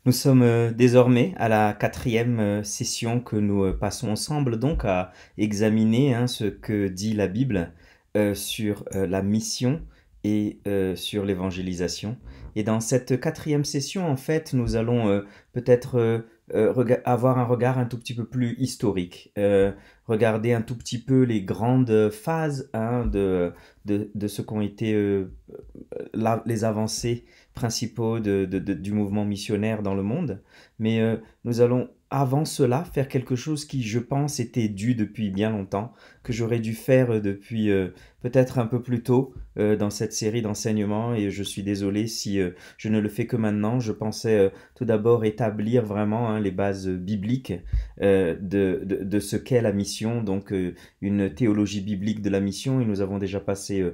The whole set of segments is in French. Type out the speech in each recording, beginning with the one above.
Nous sommes désormais à la quatrième session que nous passons ensemble donc à examiner ce que dit la Bible sur la mission et sur l'évangélisation. Et dans cette quatrième session, en fait, nous allons peut-être avoir un regard un tout petit peu plus historique, regarder un tout petit peu les grandes phases de ce qu'ont été les avancées principaux du mouvement missionnaire dans le monde. Mais nous allons avant cela faire quelque chose qui, je pense, était dû depuis bien longtemps, que j'aurais dû faire depuis peut-être un peu plus tôt dans cette série d'enseignements, et je suis désolé si je ne le fais que maintenant. Je pensais tout d'abord établir vraiment les bases bibliques de ce qu'est la mission, donc une théologie biblique de la mission, et nous avons déjà passé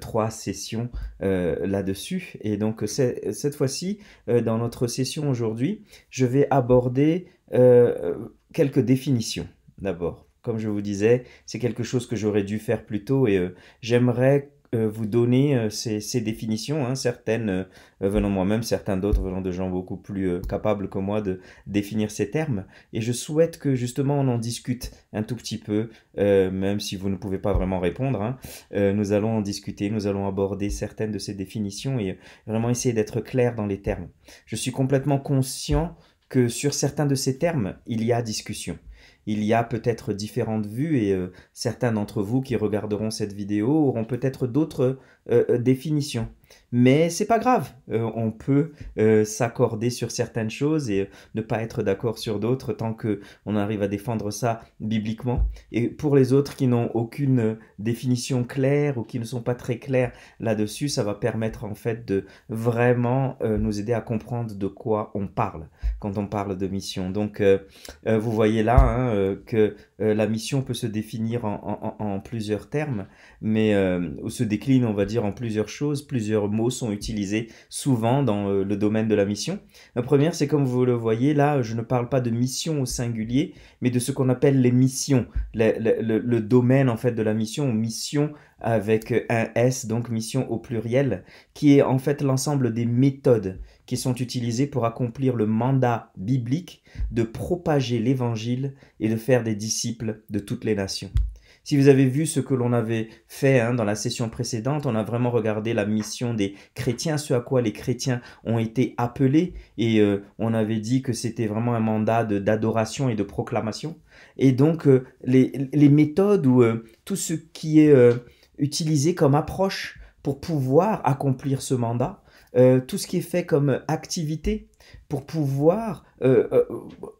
3 sessions là-dessus. Et donc cette fois-ci, dans notre session aujourd'hui, je vais aborder quelques définitions d'abord. Comme je vous disais, c'est quelque chose que j'aurais dû faire plus tôt et j'aimerais vous donner ces définitions, certaines venant moi-même, certaines d'autres venant de gens beaucoup plus capables que moi de définir ces termes. Et je souhaite que justement on en discute un tout petit peu, même si vous ne pouvez pas vraiment répondre. Nous allons en discuter, nous allons aborder certaines de ces définitions et vraiment essayer d'être clair dans les termes. Je suis complètement conscient que sur certains de ces termes, il y a discussion. Il y a peut-être différentes vues et certains d'entre vous qui regarderont cette vidéo auront peut-être d'autres définitions. Mais c'est pas grave, on peut s'accorder sur certaines choses et ne pas être d'accord sur d'autres tant que on arrive à défendre ça bibliquement. Et pour les autres qui n'ont aucune définition claire ou qui ne sont pas très clairs là-dessus, ça va permettre en fait de vraiment nous aider à comprendre de quoi on parle quand on parle de mission. Donc vous voyez là que la mission peut se définir en plusieurs termes, mais ou se décline, on va dire, en plusieurs choses. Plusieurs mots sont utilisés souvent dans le domaine de la mission. La première, c'est comme vous le voyez là, je ne parle pas de mission au singulier, mais de ce qu'on appelle les missions, le domaine en fait de la mission, ou mission avec un S, donc mission au pluriel, qui est en fait l'ensemble des méthodes qui sont utilisées pour accomplir le mandat biblique de propager l'évangile et de faire des disciples de toutes les nations. Si vous avez vu ce que l'on avait fait dans la session précédente, on a vraiment regardé la mission des chrétiens, ce à quoi les chrétiens ont été appelés, et on avait dit que c'était vraiment un mandat d'adoration et de proclamation. Et donc les méthodes ou tout ce qui est utilisé comme approche pour pouvoir accomplir ce mandat, tout ce qui est fait comme activité pour pouvoir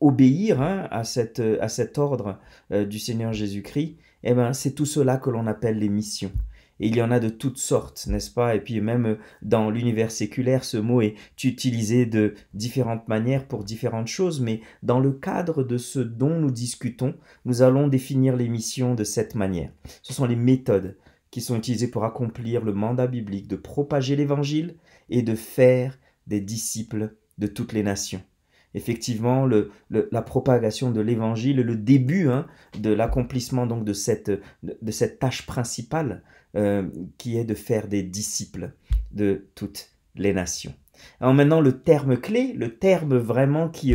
obéir à cet ordre du Seigneur Jésus-Christ, eh ben, c'est tout cela que l'on appelle les missions. Et il y en a de toutes sortes, n'est-ce pas? Et puis même dans l'univers séculaire, ce mot est utilisé de différentes manières pour différentes choses, mais dans le cadre de ce dont nous discutons, nous allons définir les missions de cette manière. Ce sont les méthodes qui sont utilisées pour accomplir le mandat biblique de propager l'évangile et de faire des disciples de toutes les nations. Effectivement, la propagation de l'évangile, le début de l'accomplissement donc de cette tâche principale qui est de faire des disciples de toutes les nations. Alors maintenant, le terme clé, le terme vraiment qui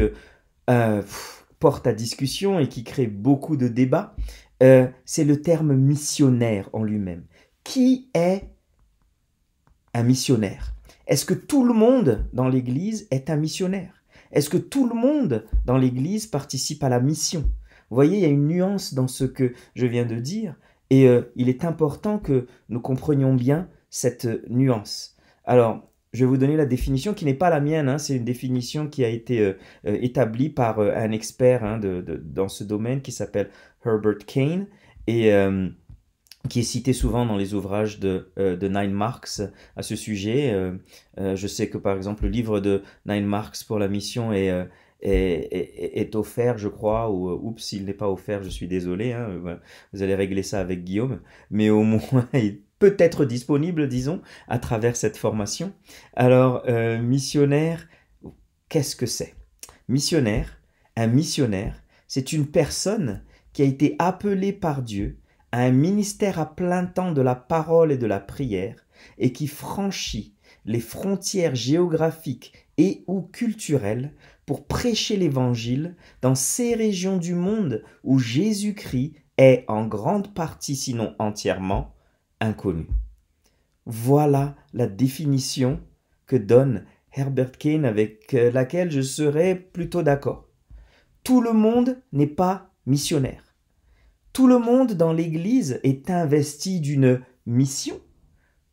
porte à discussion et qui crée beaucoup de débats, c'est le terme missionnaire en lui-même. Qui est un missionnaire? Est-ce que tout le monde dans l'Église est un missionnaire? Est-ce que tout le monde dans l'Église participe à la mission? Vous voyez, il y a une nuance dans ce que je viens de dire, et il est important que nous comprenions bien cette nuance. Alors, je vais vous donner la définition qui n'est pas la mienne, c'est une définition qui a été établie par un expert dans ce domaine qui s'appelle Herbert Kane, et qui est cité souvent dans les ouvrages de Nine Marks à ce sujet. Je sais que par exemple le livre de Nine Marks pour la mission est offert, je crois, ou oups, s'il n'est pas offert, je suis désolé, vous allez régler ça avec Guillaume, mais au moins il peut être disponible, disons, à travers cette formation. Alors, missionnaire, qu'est-ce que c'est? Missionnaire, un missionnaire, c'est une personne qui a été appelée par Dieu à un ministère à plein temps de la parole et de la prière, et qui franchit les frontières géographiques et ou culturelles pour prêcher l'Évangile dans ces régions du monde où Jésus-Christ est en grande partie, sinon entièrement, inconnu. Voilà la définition que donne Herbert Kane, avec laquelle je serais plutôt d'accord. Tout le monde n'est pas missionnaire. Tout le monde dans l'Église est investi d'une mission.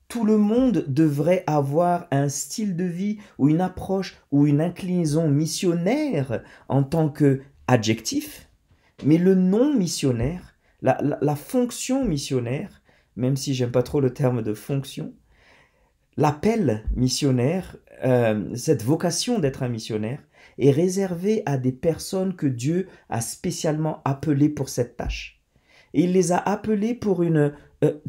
Tout le monde devrait avoir un style de vie ou une approche ou une inclinaison missionnaire en tant qu'adjectif, mais le non missionnaire, la fonction missionnaire, même si j'aime pas trop le terme de fonction, l'appel missionnaire, cette vocation d'être un missionnaire, est réservé à des personnes que Dieu a spécialement appelées pour cette tâche. Et il les a appelés pour une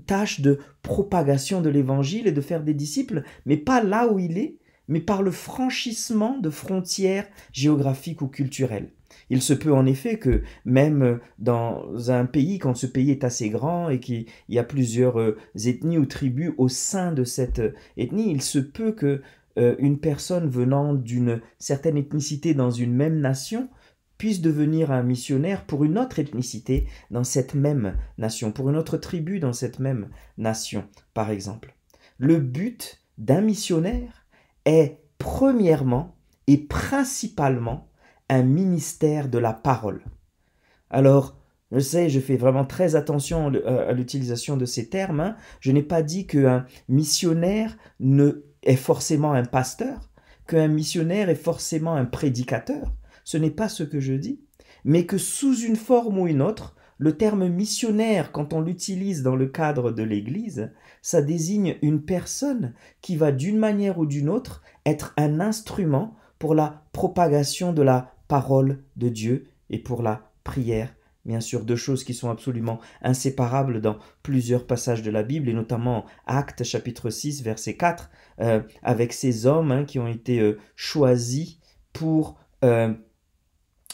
tâche de propagation de l'évangile et de faire des disciples, mais pas là où il est, mais par le franchissement de frontières géographiques ou culturelles. Il se peut en effet que même dans un pays, quand ce pays est assez grand et qu'il y a plusieurs ethnies ou tribus au sein de cette ethnie, il se peut que une personne venant d'une certaine ethnicité dans une même nation puisse devenir un missionnaire pour une autre ethnicité dans cette même nation, pour une autre tribu dans cette même nation, par exemple. Le but d'un missionnaire est premièrement et principalement un ministère de la parole. Alors, je sais, je fais vraiment très attention à l'utilisation de ces termes. Hein. Je n'ai pas dit qu'un missionnaire est forcément un pasteur, qu'un missionnaire est forcément un prédicateur. Ce n'est pas ce que je dis, mais que sous une forme ou une autre, le terme missionnaire, quand on l'utilise dans le cadre de l'Église, ça désigne une personne qui va d'une manière ou d'une autre être un instrument pour la propagation de la parole de Dieu et pour la prière. Bien sûr, deux choses qui sont absolument inséparables dans plusieurs passages de la Bible, et notamment Actes chapitre 6, verset 4, avec ces hommes qui ont été choisis pour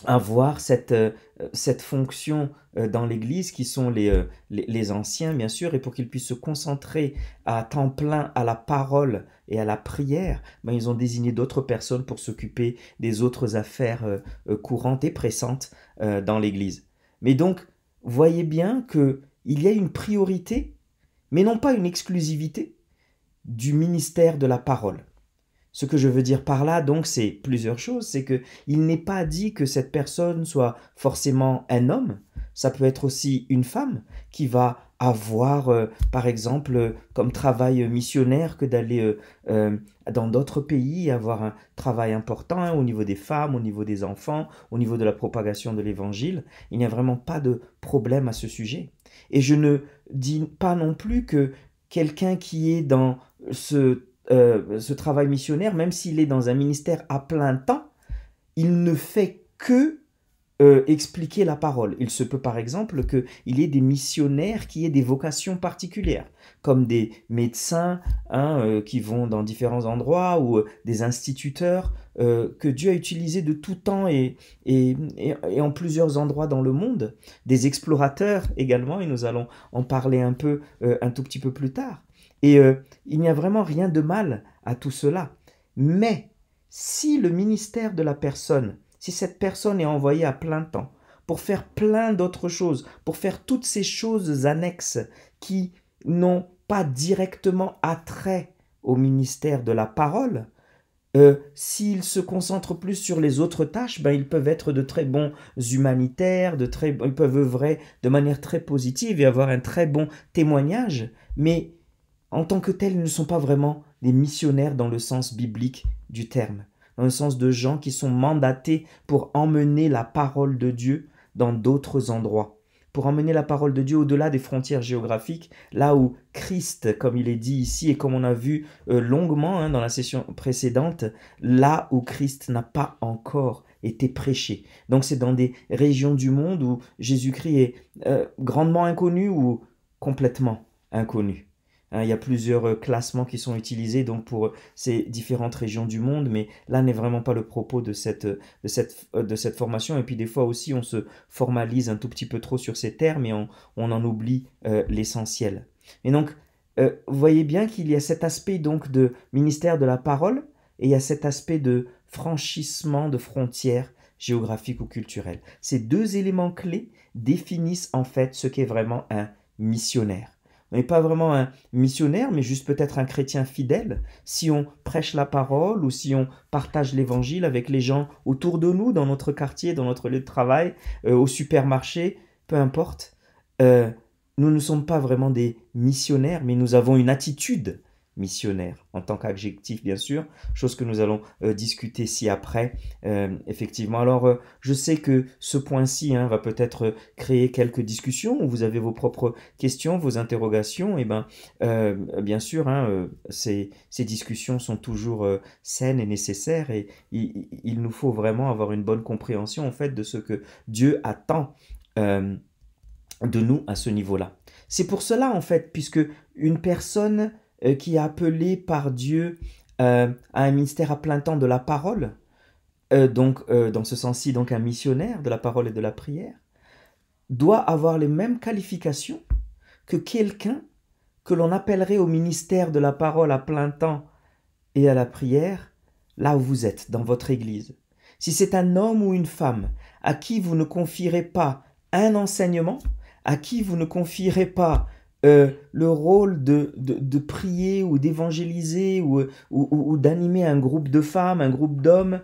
avoir cette fonction dans l'Église, qui sont les anciens, bien sûr, et pour qu'ils puissent se concentrer à temps plein à la parole et à la prière, ils ont désigné d'autres personnes pour s'occuper des autres affaires courantes et pressantes dans l'Église. Mais donc, voyez bien qu'il y a une priorité, mais non pas une exclusivité, du ministère de la parole. Ce que je veux dire par là, donc, c'est plusieurs choses. C'est qu'il n'est pas dit que cette personne soit forcément un homme. Ça peut être aussi une femme qui va avoir, par exemple, comme travail missionnaire que d'aller dans d'autres pays, avoir un travail important au niveau des femmes, au niveau des enfants, au niveau de la propagation de l'évangile. Il n'y a vraiment pas de problème à ce sujet. Et je ne dis pas non plus que quelqu'un qui est dans ce travail missionnaire, même s'il est dans un ministère à plein temps, il ne fait que expliquer la parole. Il se peut par exemple qu'il y ait des missionnaires qui aient des vocations particulières, comme des médecins qui vont dans différents endroits, ou des instituteurs que Dieu a utilisés de tout temps et en plusieurs endroits dans le monde, des explorateurs également, et nous allons en parler un tout petit peu plus tard. Et il n'y a vraiment rien de mal à tout cela. Mais si le ministère de la personne, si cette personne est envoyée à plein temps pour faire plein d'autres choses, pour faire toutes ces choses annexes qui n'ont pas directement attrait au ministère de la parole, s'ils se concentrent plus sur les autres tâches, ils peuvent être de très bons humanitaires, ils peuvent œuvrer de manière très positive et avoir un très bon témoignage, mais en tant que tels, ils ne sont pas vraiment des missionnaires dans le sens biblique du terme, dans le sens de gens qui sont mandatés pour emmener la parole de Dieu dans d'autres endroits, pour emmener la parole de Dieu au-delà des frontières géographiques, là où Christ, comme il est dit ici et comme on a vu longuement dans la session précédente, là où Christ n'a pas encore été prêché. Donc c'est dans des régions du monde où Jésus-Christ est grandement inconnu ou complètement inconnu. Il y a plusieurs classements qui sont utilisés donc pour ces différentes régions du monde, mais là n'est vraiment pas le propos de cette formation. Et puis des fois aussi, on se formalise un tout petit peu trop sur ces termes et on en oublie l'essentiel. Et donc, vous voyez bien qu'il y a cet aspect donc de ministère de la parole et il y a cet aspect de franchissement de frontières géographiques ou culturelles. Ces deux éléments clés définissent en fait ce qu'est vraiment un missionnaire. On n'est pas vraiment un missionnaire, mais juste peut-être un chrétien fidèle, si on prêche la parole ou si on partage l'évangile avec les gens autour de nous, dans notre quartier, dans notre lieu de travail, au supermarché, peu importe. Euh, Nous ne sommes pas vraiment des missionnaires, mais nous avons une attitude missionnaire en tant qu'adjectif, bien sûr, chose que nous allons discuter ci-après, effectivement. Alors, je sais que ce point-ci va peut-être créer quelques discussions, où vous avez vos propres questions, vos interrogations, et bien sûr, ces discussions sont toujours saines et nécessaires, et il nous faut vraiment avoir une bonne compréhension, en fait, de ce que Dieu attend de nous à ce niveau-là. C'est pour cela, en fait, puisque une personne qui est appelée par Dieu à un ministère à plein temps de la parole, dans ce sens-ci, donc un missionnaire de la parole et de la prière, doit avoir les mêmes qualifications que quelqu'un que l'on appellerait au ministère de la parole à plein temps et à la prière, là où vous êtes, dans votre église. Si c'est un homme ou une femme à qui vous ne confierez pas un enseignement, à qui vous ne confierez pas le rôle de prier ou d'évangéliser ou d'animer un groupe de femmes, un groupe d'hommes,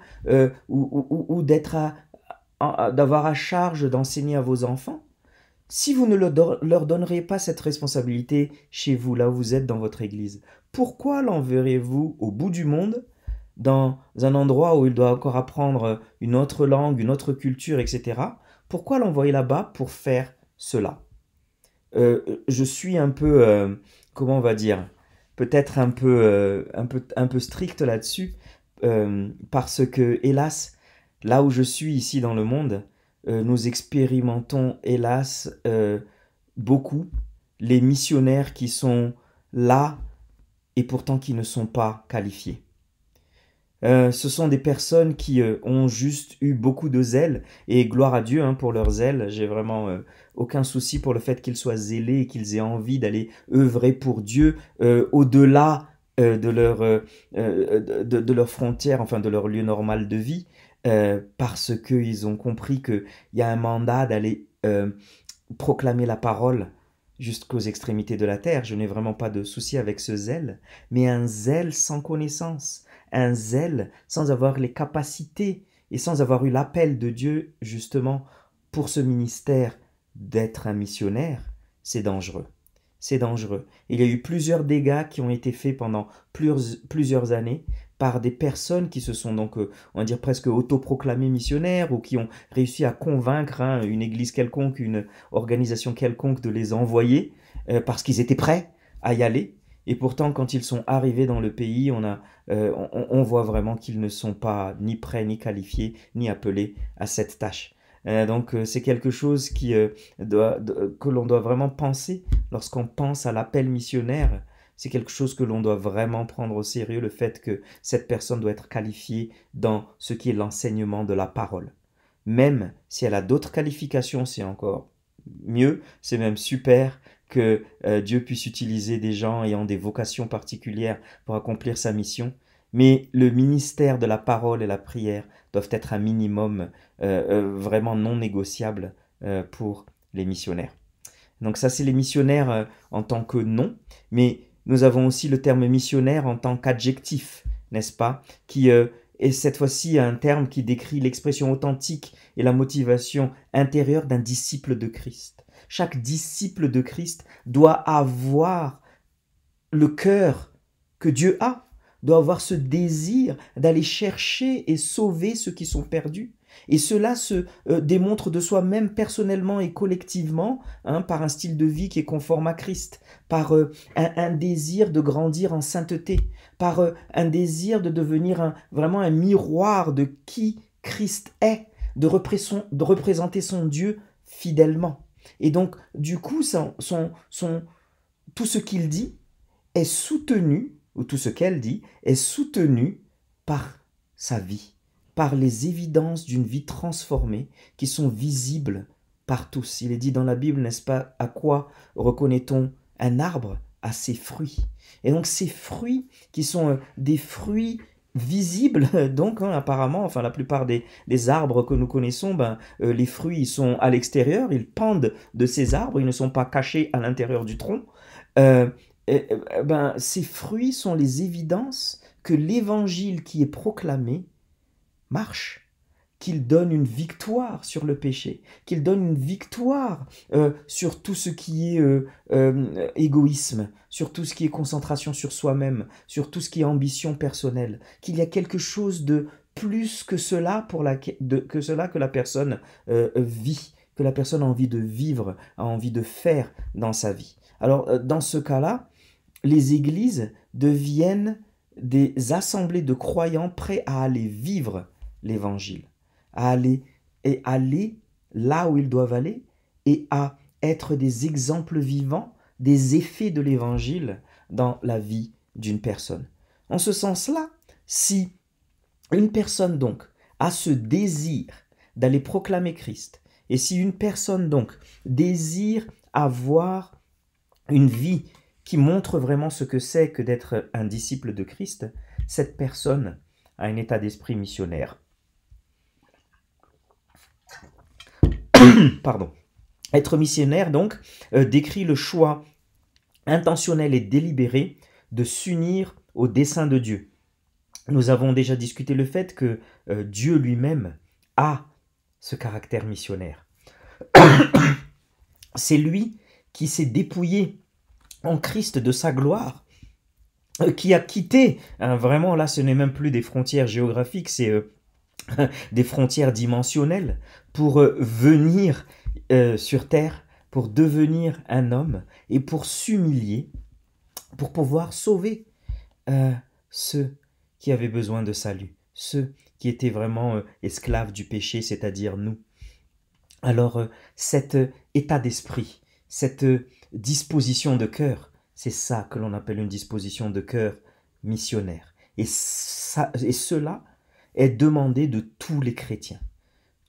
ou d'avoir à charge d'enseigner à vos enfants, si vous ne leur donneriez pas cette responsabilité chez vous, là où vous êtes dans votre église, pourquoi l'enverrez-vous au bout du monde, dans un endroit où il doit encore apprendre une autre langue, une autre culture, etc. Pourquoi l'envoyer là-bas pour faire cela? Je suis un peu, comment on va dire, peut-être un peu strict là-dessus, parce que, hélas, là où je suis ici dans le monde, nous expérimentons, hélas, beaucoup les missionnaires qui sont là et pourtant qui ne sont pas qualifiés. Ce sont des personnes qui ont juste eu beaucoup de zèle, et gloire à Dieu pour leur zèle. J'ai vraiment aucun souci pour le fait qu'ils soient zélés et qu'ils aient envie d'aller œuvrer pour Dieu au-delà de leurs frontières, enfin de leur lieu normal de vie, parce qu'ils ont compris qu'il y a un mandat d'aller proclamer la parole jusqu'aux extrémités de la terre. Je n'ai vraiment pas de souci avec ce zèle, mais un zèle sans connaissance, un zèle sans avoir les capacités et sans avoir eu l'appel de Dieu justement pour ce ministère d'être un missionnaire, c'est dangereux. C'est dangereux. Il y a eu plusieurs dégâts qui ont été faits pendant plusieurs années par des personnes qui se sont donc, on va dire, presque autoproclamées missionnaires ou qui ont réussi à convaincre une église quelconque, une organisation quelconque de les envoyer parce qu'ils étaient prêts à y aller. Et pourtant, quand ils sont arrivés dans le pays, on voit vraiment qu'ils ne sont pas ni prêts, ni qualifiés, ni appelés à cette tâche. Donc c'est quelque chose que l'on doit vraiment penser lorsqu'on pense à l'appel missionnaire. C'est quelque chose que l'on doit vraiment prendre au sérieux, le fait que cette personne doit être qualifiée dans ce qui est l'enseignement de la parole. Même si elle a d'autres qualifications, c'est encore mieux, c'est même super que Dieu puisse utiliser des gens ayant des vocations particulières pour accomplir sa mission. Mais le ministère de la parole et la prière doivent être un minimum vraiment non négociable pour les missionnaires. Donc ça, c'est les missionnaires en tant que nom, mais nous avons aussi le terme missionnaire en tant qu'adjectif, n'est-ce pas, qui est cette fois-ci un terme qui décrit l'expression authentique et la motivation intérieure d'un disciple de Christ. Chaque disciple de Christ doit avoir le cœur que Dieu a, doit avoir ce désir d'aller chercher et sauver ceux qui sont perdus. Et cela se démontre de soi-même personnellement et collectivement par un style de vie qui est conforme à Christ, par un désir de grandir en sainteté, par un désir de devenir vraiment un miroir de qui Christ est, de représenter son Dieu fidèlement. Et donc, du coup, tout ce qu'il dit est soutenu, ou tout ce qu'elle dit, est soutenu par sa vie, par les évidences d'une vie transformée qui sont visibles par tous. Il est dit dans la Bible, n'est-ce pas, à quoi reconnaît-on un arbre? à ses fruits. Et donc ces fruits qui sont des fruits visibles, donc hein, apparemment, enfin la plupart des arbres que nous connaissons, les fruits ils sont à l'extérieur, ils pendent de ces arbres, ils ne sont pas cachés à l'intérieur du tronc. Euh, ces fruits sont les évidences que l'évangile qui est proclamé marche, qu'il donne une victoire sur le péché, qu'il donne une victoire sur tout ce qui est égoïsme, sur tout ce qui est concentration sur soi-même, sur tout ce qui est ambition personnelle, qu'il y a quelque chose de plus que cela, que la personne vit, que la personne a envie de vivre, a envie de faire dans sa vie. Alors, dans ce cas-là, les églises deviennent des assemblées de croyants prêts à aller vivre l'évangile, à aller là où ils doivent aller et à être des exemples vivants des effets de l'évangile dans la vie d'une personne. En ce sens-là, si une personne donc a ce désir d'aller proclamer Christ, et si une personne donc désire avoir une vie qui montre vraiment ce que c'est que d'être un disciple de Christ, cette personne a un état d'esprit missionnaire. Pardon. Être missionnaire, donc, décrit le choix intentionnel et délibéré de s'unir au dessein de Dieu. Nous avons déjà discuté le fait que Dieu lui-même a ce caractère missionnaire. C'est lui qui s'est dépouillé en Christ de sa gloire, qui a quitté, hein, vraiment là ce n'est même plus des frontières géographiques, c'est des frontières dimensionnelles, pour venir sur terre, pour devenir un homme et pour s'humilier, pour pouvoir sauver ceux qui avaient besoin de salut, ceux qui étaient vraiment esclaves du péché, c'est-à-dire nous. Alors cet état d'esprit, cette disposition de cœur, c'est ça que l'on appelle une disposition de cœur missionnaire. Et cela est demandé de tous les chrétiens.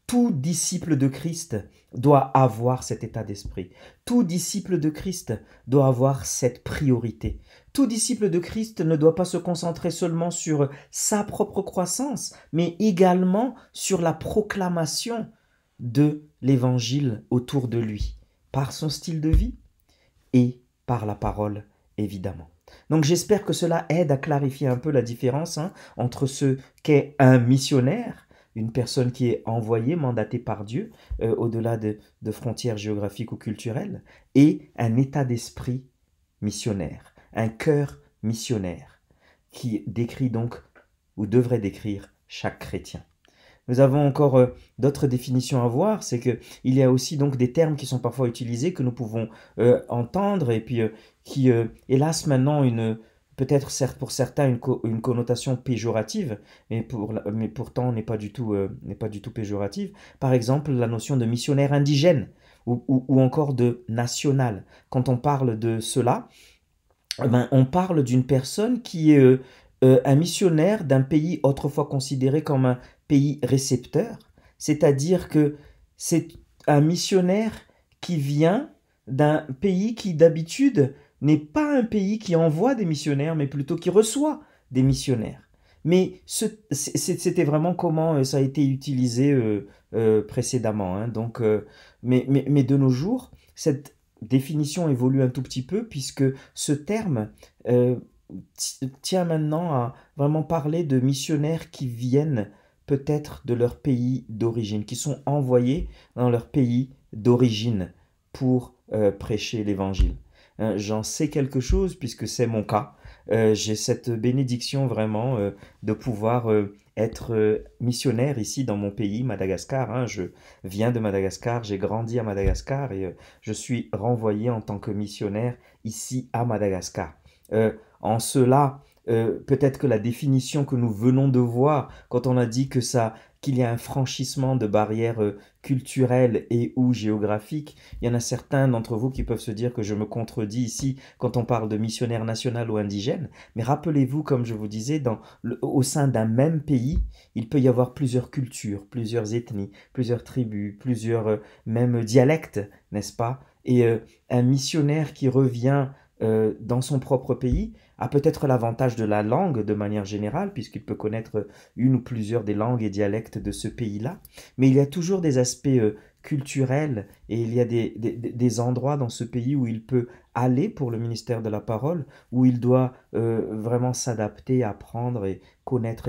Tout disciple de Christ doit avoir cet état d'esprit. Tout disciple de Christ doit avoir cette priorité. Tout disciple de Christ ne doit pas se concentrer seulement sur sa propre croissance, mais également sur la proclamation de l'évangile autour de lui, par son style de vie et par la parole, évidemment. Donc j'espère que cela aide à clarifier un peu la différence entre ce qu'est un missionnaire, une personne qui est envoyée, mandatée par Dieu, au-delà de frontières géographiques ou culturelles, et un état d'esprit missionnaire, un cœur missionnaire, qui décrit donc, ou devrait décrire, chaque chrétien. Nous avons encore d'autres définitions à voir, c'est qu'il y a aussi donc des termes qui sont parfois utilisés, que nous pouvons entendre, et puis qui, hélas, maintenant, peut-être pour certains, une connotation péjorative, mais pourtant n'est pas du tout péjorative. Par exemple, la notion de missionnaire indigène, ou encore de national. Quand on parle de cela, on parle d'une personne qui est un missionnaire d'un pays autrefois considéré comme un pays récepteur, c'est-à-dire que c'est un missionnaire qui vient d'un pays qui d'habitude n'est pas un pays qui envoie des missionnaires, mais plutôt qui reçoit des missionnaires. Mais c'était vraiment comment ça a été utilisé précédemment. Donc, mais de nos jours, cette définition évolue un tout petit peu, puisque ce terme tient maintenant à vraiment parler de missionnaires qui viennent peut-être de leur pays d'origine, qui sont envoyés dans leur pays d'origine pour prêcher l'évangile. J'en sais quelque chose puisque c'est mon cas. J'ai cette bénédiction vraiment de pouvoir être missionnaire ici dans mon pays, Madagascar. Je viens de Madagascar, j'ai grandi à Madagascar et je suis renvoyé en tant que missionnaire ici à Madagascar. En cela, peut-être que la définition que nous venons de voir, quand on a dit qu'il y a un franchissement de barrières culturelles et ou géographiques, il y en a certains d'entre vous qui peuvent se dire que je me contredis ici quand on parle de missionnaire national ou indigène, mais rappelez-vous, comme je vous disais, au sein d'un même pays, il peut y avoir plusieurs cultures, plusieurs ethnies, plusieurs tribus, plusieurs même dialectes, n'est-ce pas? Et un missionnaire qui revient dans son propre pays a peut-être l'avantage de la langue de manière générale, puisqu'il peut connaître une ou plusieurs des langues et dialectes de ce pays-là, mais il y a toujours des aspects culturels et il y a des endroits dans ce pays où il peut aller pour le ministère de la parole, où il doit vraiment s'adapter, apprendre et connaître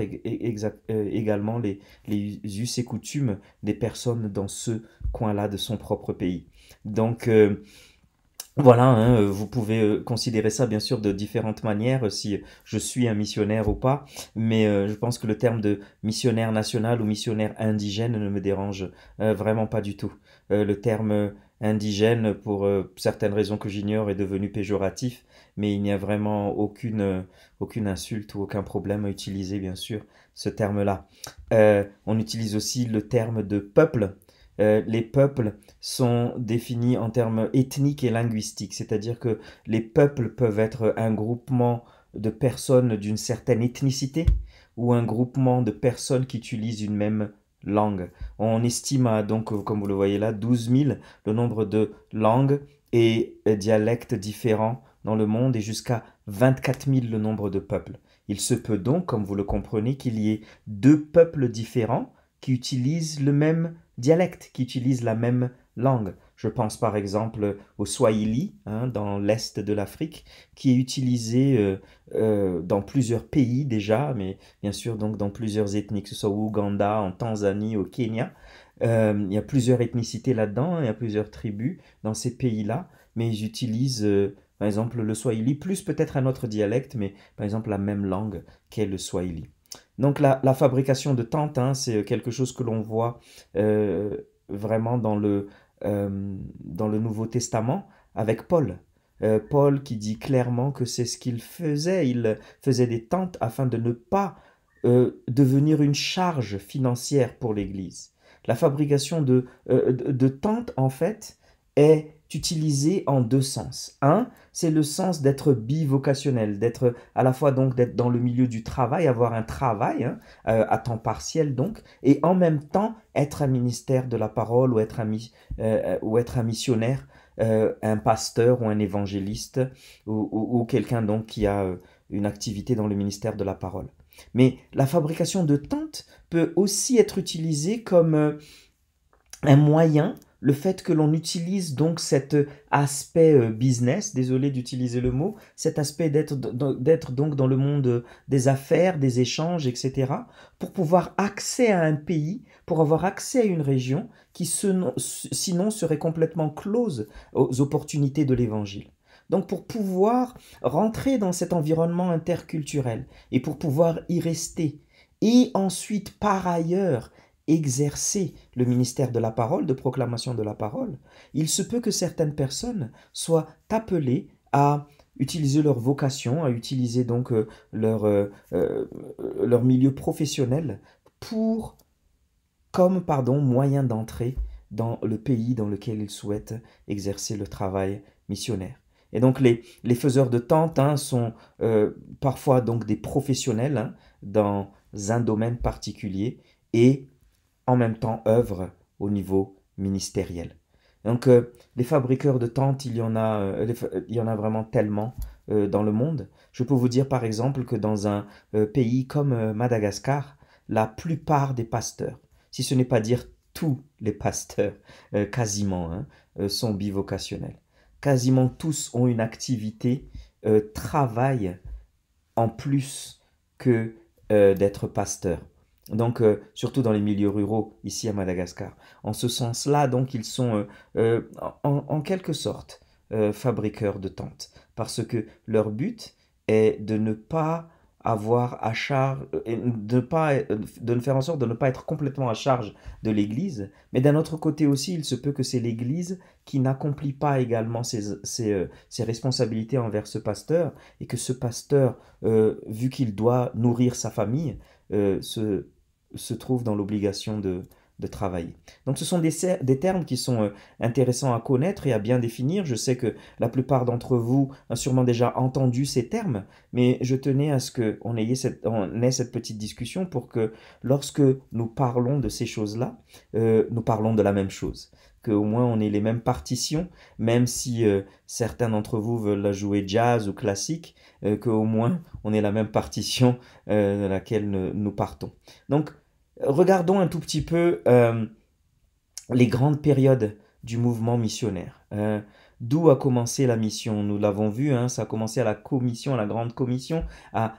également les us et coutumes des personnes dans ce coin-là de son propre pays. Donc, voilà, hein, vous pouvez considérer ça bien sûr de différentes manières, si je suis un missionnaire ou pas, mais je pense que le terme de missionnaire national ou missionnaire indigène ne me dérange vraiment pas du tout. Le terme indigène, pour certaines raisons que j'ignore, est devenu péjoratif, mais il n'y a vraiment aucune insulte ou aucun problème à utiliser bien sûr ce terme-là. On utilise aussi le terme de peuple. Les peuples sont définis en termes ethniques et linguistiques, c'est-à-dire que les peuples peuvent être un groupement de personnes d'une certaine ethnicité ou un groupement de personnes qui utilisent une même langue. On estime donc, comme vous le voyez là, 12 000 le nombre de langues et dialectes différents dans le monde et jusqu'à 24 000 le nombre de peuples. Il se peut donc, comme vous le comprenez, qu'il y ait deux peuples différents qui utilisent le même dialecte, qui utilisent la même langue. Je pense par exemple au Swahili, hein, dans l'est de l'Afrique, qui est utilisé dans plusieurs pays déjà, mais bien sûr donc dans plusieurs ethnies, que ce soit au Ouganda, en Tanzanie, au Kenya. Il y a plusieurs ethnicités là-dedans, il y a plusieurs tribus dans ces pays-là, mais ils utilisent par exemple le Swahili, plus peut-être un autre dialecte, mais par exemple la même langue qu'est le Swahili. Donc la fabrication de tentes, hein, c'est quelque chose que l'on voit vraiment dans le Nouveau Testament avec Paul. Paul qui dit clairement que c'est ce qu'il faisait. Il faisait des tentes afin de ne pas devenir une charge financière pour l'Église. La fabrication de tentes, en fait, est utilisée en deux sens. Un, c'est le sens d'être bivocationnel, d'être à la fois donc d'être dans le milieu du travail, avoir un travail hein, à temps partiel donc, et en même temps être un ministère de la parole ou être un missionnaire, un pasteur ou un évangéliste ou quelqu'un donc qui a une activité dans le ministère de la parole. Mais la fabrication de tentes peut aussi être utilisée comme un moyen, le fait que l'on utilise donc cet aspect business, désolé d'utiliser le mot, cet aspect d'être donc dans le monde des affaires, des échanges, etc., pour pouvoir accès à un pays, pour avoir accès à une région qui sinon serait complètement close aux opportunités de l'évangile. Donc pour pouvoir rentrer dans cet environnement interculturel et pour pouvoir y rester, et ensuite par ailleurs exercer le ministère de la parole, de proclamation de la parole, il se peut que certaines personnes soient appelées à utiliser leur vocation, à utiliser donc leur milieu professionnel pour, comme pardon, moyen d'entrer dans le pays dans lequel ils souhaitent exercer le travail missionnaire. Et donc les faiseurs de tentes hein, sont parfois donc des professionnels hein, dans un domaine particulier et en même temps œuvrent au niveau ministériel. Donc les fabriqueurs de tentes, il y en a vraiment tellement dans le monde. Je peux vous dire par exemple que dans un pays comme Madagascar, la plupart des pasteurs, si ce n'est pas dire tous les pasteurs, quasiment, hein, sont bivocationnels. Quasiment tous ont une activité, travaillent en plus que d'être pasteur. Donc, surtout dans les milieux ruraux, ici à Madagascar. En ce sens-là, donc, ils sont en quelque sorte fabriqueurs de tentes. Parce que leur but est de ne pas avoir à charge, de faire en sorte de ne pas être complètement à charge de l'Église, mais d'un autre côté aussi, il se peut que c'est l'Église qui n'accomplit pas également ses responsabilités envers ce pasteur, et que ce pasteur, vu qu'il doit nourrir sa famille, euh, se, se trouve dans l'obligation de travailler. Donc ce sont des termes qui sont intéressants à connaître et à bien définir. Je sais que la plupart d'entre vous ont sûrement déjà entendu ces termes, mais je tenais à ce qu'on ait cette petite discussion pour que lorsque nous parlons de ces choses-là, nous parlons de la même chose. qu'au moins on ait les mêmes partitions, même si certains d'entre vous veulent la jouer jazz ou classique, qu'au moins on ait la même partition de laquelle nous partons. Donc, regardons un tout petit peu les grandes périodes du mouvement missionnaire. D'où a commencé la mission? Nous l'avons vu, hein, ça a commencé à la commission, à la grande commission,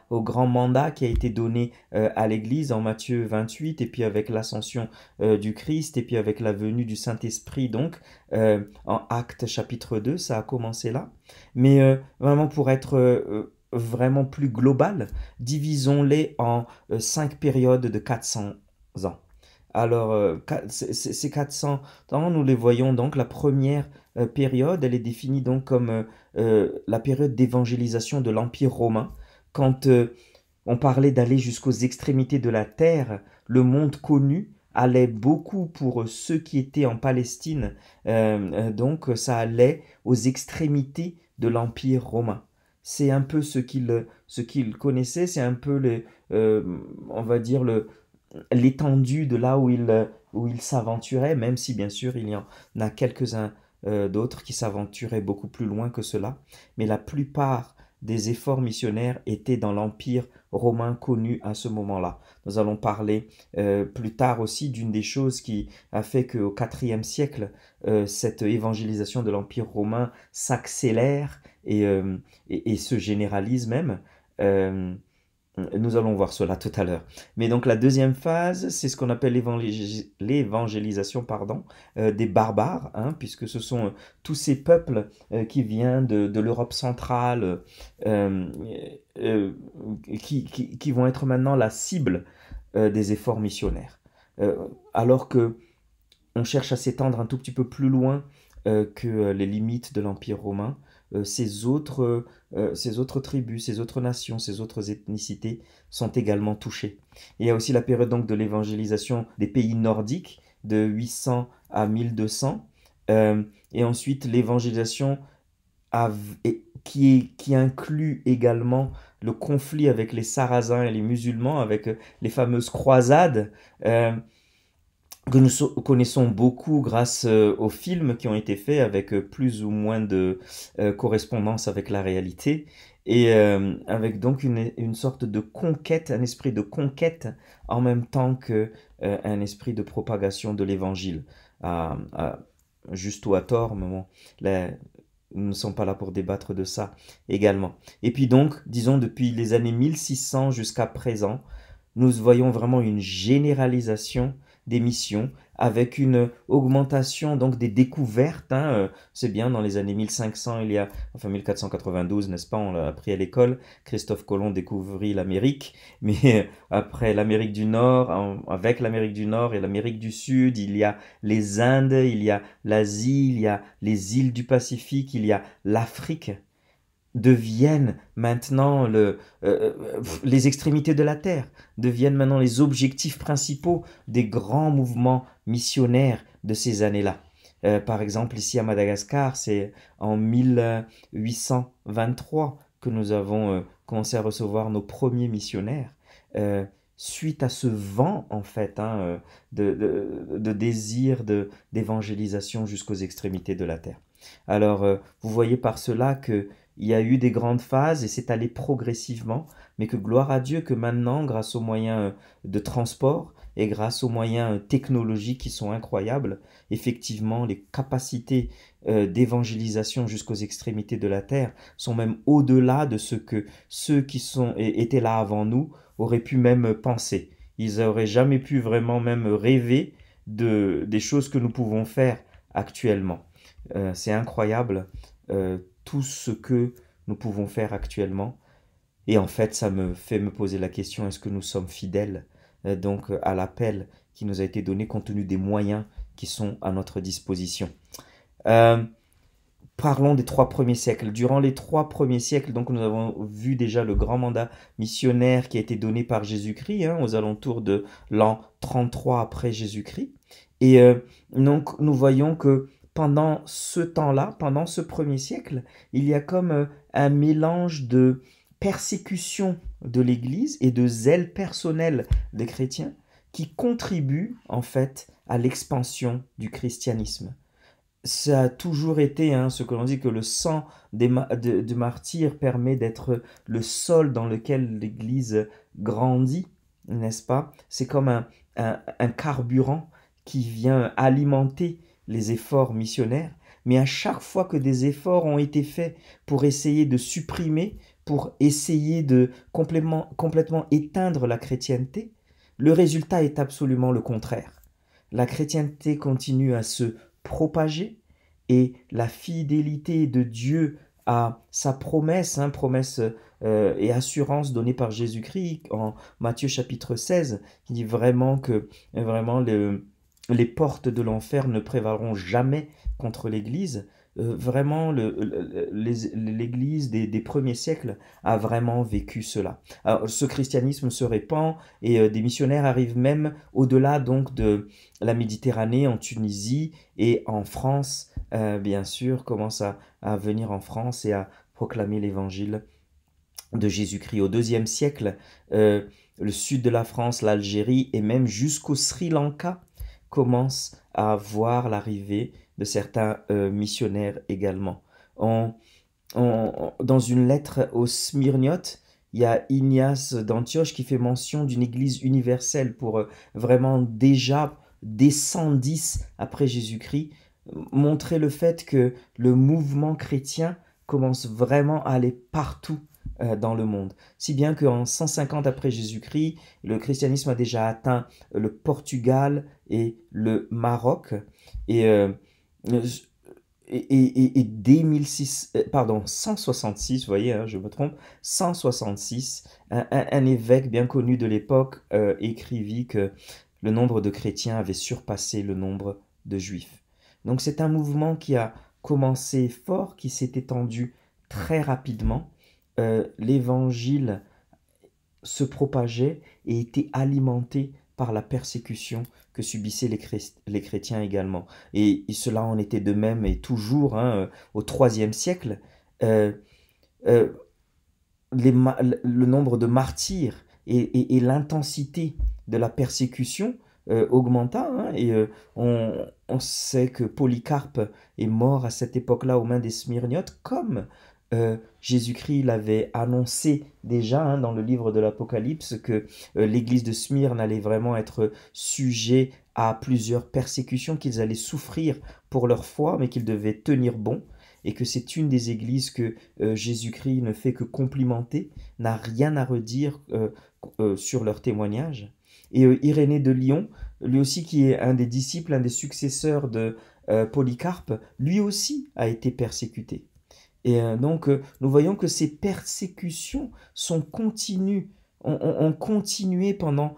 au grand mandat qui a été donné à l'Église en Matthieu 28, et puis avec l'ascension du Christ, et puis avec la venue du Saint-Esprit, donc en Actes chapitre 2, ça a commencé là. Mais vraiment pour être vraiment plus global, divisons-les en 5 périodes de 400 ans. Alors, ces 400 ans, nous les voyons donc, la première période, elle est définie donc comme la période d'évangélisation de l'Empire romain. Quand on parlait d'aller jusqu'aux extrémités de la terre, le monde connu allait beaucoup pour ceux qui étaient en Palestine, donc ça allait aux extrémités de l'Empire romain. C'est un peu ce qu'ils connaissaient, c'est un peu, on va dire, l'étendue de là où il s'aventurait, même si bien sûr il y en a quelques-uns d'autres qui s'aventuraient beaucoup plus loin que cela. Mais la plupart des efforts missionnaires étaient dans l'Empire romain connu à ce moment-là. Nous allons parler plus tard aussi d'une des choses qui a fait qu'au IVe siècle, cette évangélisation de l'Empire romain s'accélère et se généralise même. Nous allons voir cela tout à l'heure. Mais donc la deuxième phase, c'est ce qu'on appelle l'évangélisation des barbares, hein, puisque ce sont tous ces peuples qui viennent de l'Europe centrale, qui vont être maintenant la cible des efforts missionnaires. Alors que on cherche à s'étendre un tout petit peu plus loin que les limites de l'Empire romain, ces autres tribus, ces autres nations, ces autres ethnicités sont également touchées. Il y a aussi la période donc de l'évangélisation des pays nordiques de 800 à 1200, et ensuite l'évangélisation qui inclut également le conflit avec les Sarrasins et les musulmans, avec les fameuses croisades, que nous connaissons beaucoup grâce aux films qui ont été faits avec plus ou moins de correspondance avec la réalité, et avec donc une sorte de conquête, un esprit de conquête en même temps que un esprit de propagation de l'évangile, juste ou à tort, mais bon, là, nous ne sommes pas là pour débattre de ça également. Et puis donc, disons depuis les années 1600 jusqu'à présent, nous voyons vraiment une généralisation des missions, avec une augmentation donc des découvertes. Hein, c'est bien, dans les années 1500, 1492, n'est-ce pas, on l'a appris à l'école, Christophe Colomb découvrit l'Amérique, mais après l'Amérique du Nord, avec l'Amérique du Nord et l'Amérique du Sud, il y a les Indes, il y a l'Asie, il y a les îles du Pacifique, il y a l'Afrique, deviennent maintenant les extrémités de la Terre, deviennent maintenant les objectifs principaux des grands mouvements missionnaires de ces années-là. Par exemple, ici à Madagascar, c'est en 1823 que nous avons commencé à recevoir nos premiers missionnaires, suite à ce vent, en fait, hein, de désir d'évangélisation jusqu'aux extrémités de la Terre. Alors, vous voyez par cela que il y a eu des grandes phases et c'est allé progressivement, mais que gloire à Dieu que maintenant, grâce aux moyens de transport et grâce aux moyens technologiques qui sont incroyables, effectivement, les capacités d'évangélisation jusqu'aux extrémités de la terre sont même au-delà de ce que ceux qui étaient là avant nous auraient pu même penser. Ils n'auraient jamais pu vraiment même rêver des choses que nous pouvons faire actuellement. C'est incroyable. Tout ce que nous pouvons faire actuellement. Et en fait, ça me fait me poser la question, est-ce que nous sommes fidèles donc à l'appel qui nous a été donné compte tenu des moyens qui sont à notre disposition. Parlons des 3 premiers siècles. Durant les 3 premiers siècles, donc nous avons vu déjà le grand mandat missionnaire qui a été donné par Jésus-Christ, hein, aux alentours de l'an 33 après Jésus-Christ. Et donc nous voyons que pendant ce temps-là, pendant ce premier siècle, il y a comme un mélange de persécution de l'Église et de zèle personnel des chrétiens qui contribuent en fait à l'expansion du christianisme. ça a toujours été, hein, ce que l'on dit, que le sang de martyrs permet d'être le sol dans lequel l'Église grandit, n'est-ce pas? C'est comme un carburant qui vient alimenter les efforts missionnaires, mais à chaque fois que des efforts ont été faits pour essayer de supprimer, pour essayer de complètement éteindre la chrétienté, le résultat est absolument le contraire. La chrétienté continue à se propager et la fidélité de Dieu à sa promesse, hein, promesse et assurance donnée par Jésus-Christ en Matthieu chapitre 16, qui dit vraiment que vraiment les portes de l'enfer ne prévaleront jamais contre l'Église. Vraiment, l'Église des premiers siècles a vraiment vécu cela. Alors, ce christianisme se répand et des missionnaires arrivent même au-delà donc de la Méditerranée, en Tunisie et en France, bien sûr, commencent à venir en France et à proclamer l'évangile de Jésus-Christ. Au deuxième siècle, le sud de la France, l'Algérie et même jusqu'au Sri Lanka commencent à voir l'arrivée de certains missionnaires également. Dans une lettre aux Smyrniotes, il y a Ignace d'Antioche qui fait mention d'une église universelle pour vraiment déjà dès 110 après Jésus-Christ montrer le fait que le mouvement chrétien commence vraiment à aller partout dans le monde. Si bien qu'en 150 après Jésus-Christ, le christianisme a déjà atteint le Portugal et le Maroc. Et, euh, et dès 166, vous voyez, hein, je me trompe, 166, un évêque bien connu de l'époque écrivit que le nombre de chrétiens avait surpassé le nombre de juifs. Donc c'est un mouvement qui a commencé fort, qui s'est étendu très rapidement. L'évangile se propageait et était alimenté par la persécution que subissaient les chrétiens également. Et cela en était de même et toujours hein, au IIIe siècle. Euh, euh, le nombre de martyrs et l'intensité de la persécution augmenta. Hein, et on sait que Polycarpe est mort à cette époque-là aux mains des Smyrniotes, comme Jésus-Christ l'avait annoncé déjà hein, dans le livre de l'Apocalypse, que l'église de Smyrne allait vraiment être sujet à plusieurs persécutions, qu'ils allaient souffrir pour leur foi, mais qu'ils devaient tenir bon et que c'est une des églises que Jésus-Christ ne fait que complimenter, n'a rien à redire sur leur témoignage. Et Irénée de Lyon, lui aussi qui est un des disciples, un des successeurs de Polycarpe, lui aussi a été persécuté. Et donc nous voyons que ces persécutions sont continues, ont continué pendant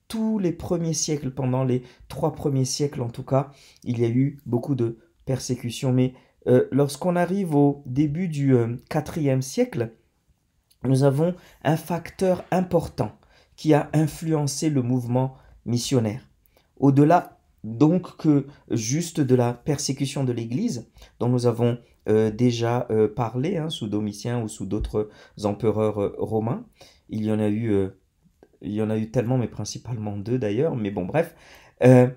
tous les premiers siècles, pendant les 3 premiers siècles en tout cas, il y a eu beaucoup de persécutions. Mais lorsqu'on arrive au début du IVe siècle, nous avons un facteur important qui a influencé le mouvement missionnaire. Au-delà donc que juste de la persécution de l'Église, dont nous avons déjà parlé hein, sous Domitien ou sous d'autres empereurs romains, il y en a eu il y en a eu tellement, mais principalement deux d'ailleurs, mais bon, bref. Euh,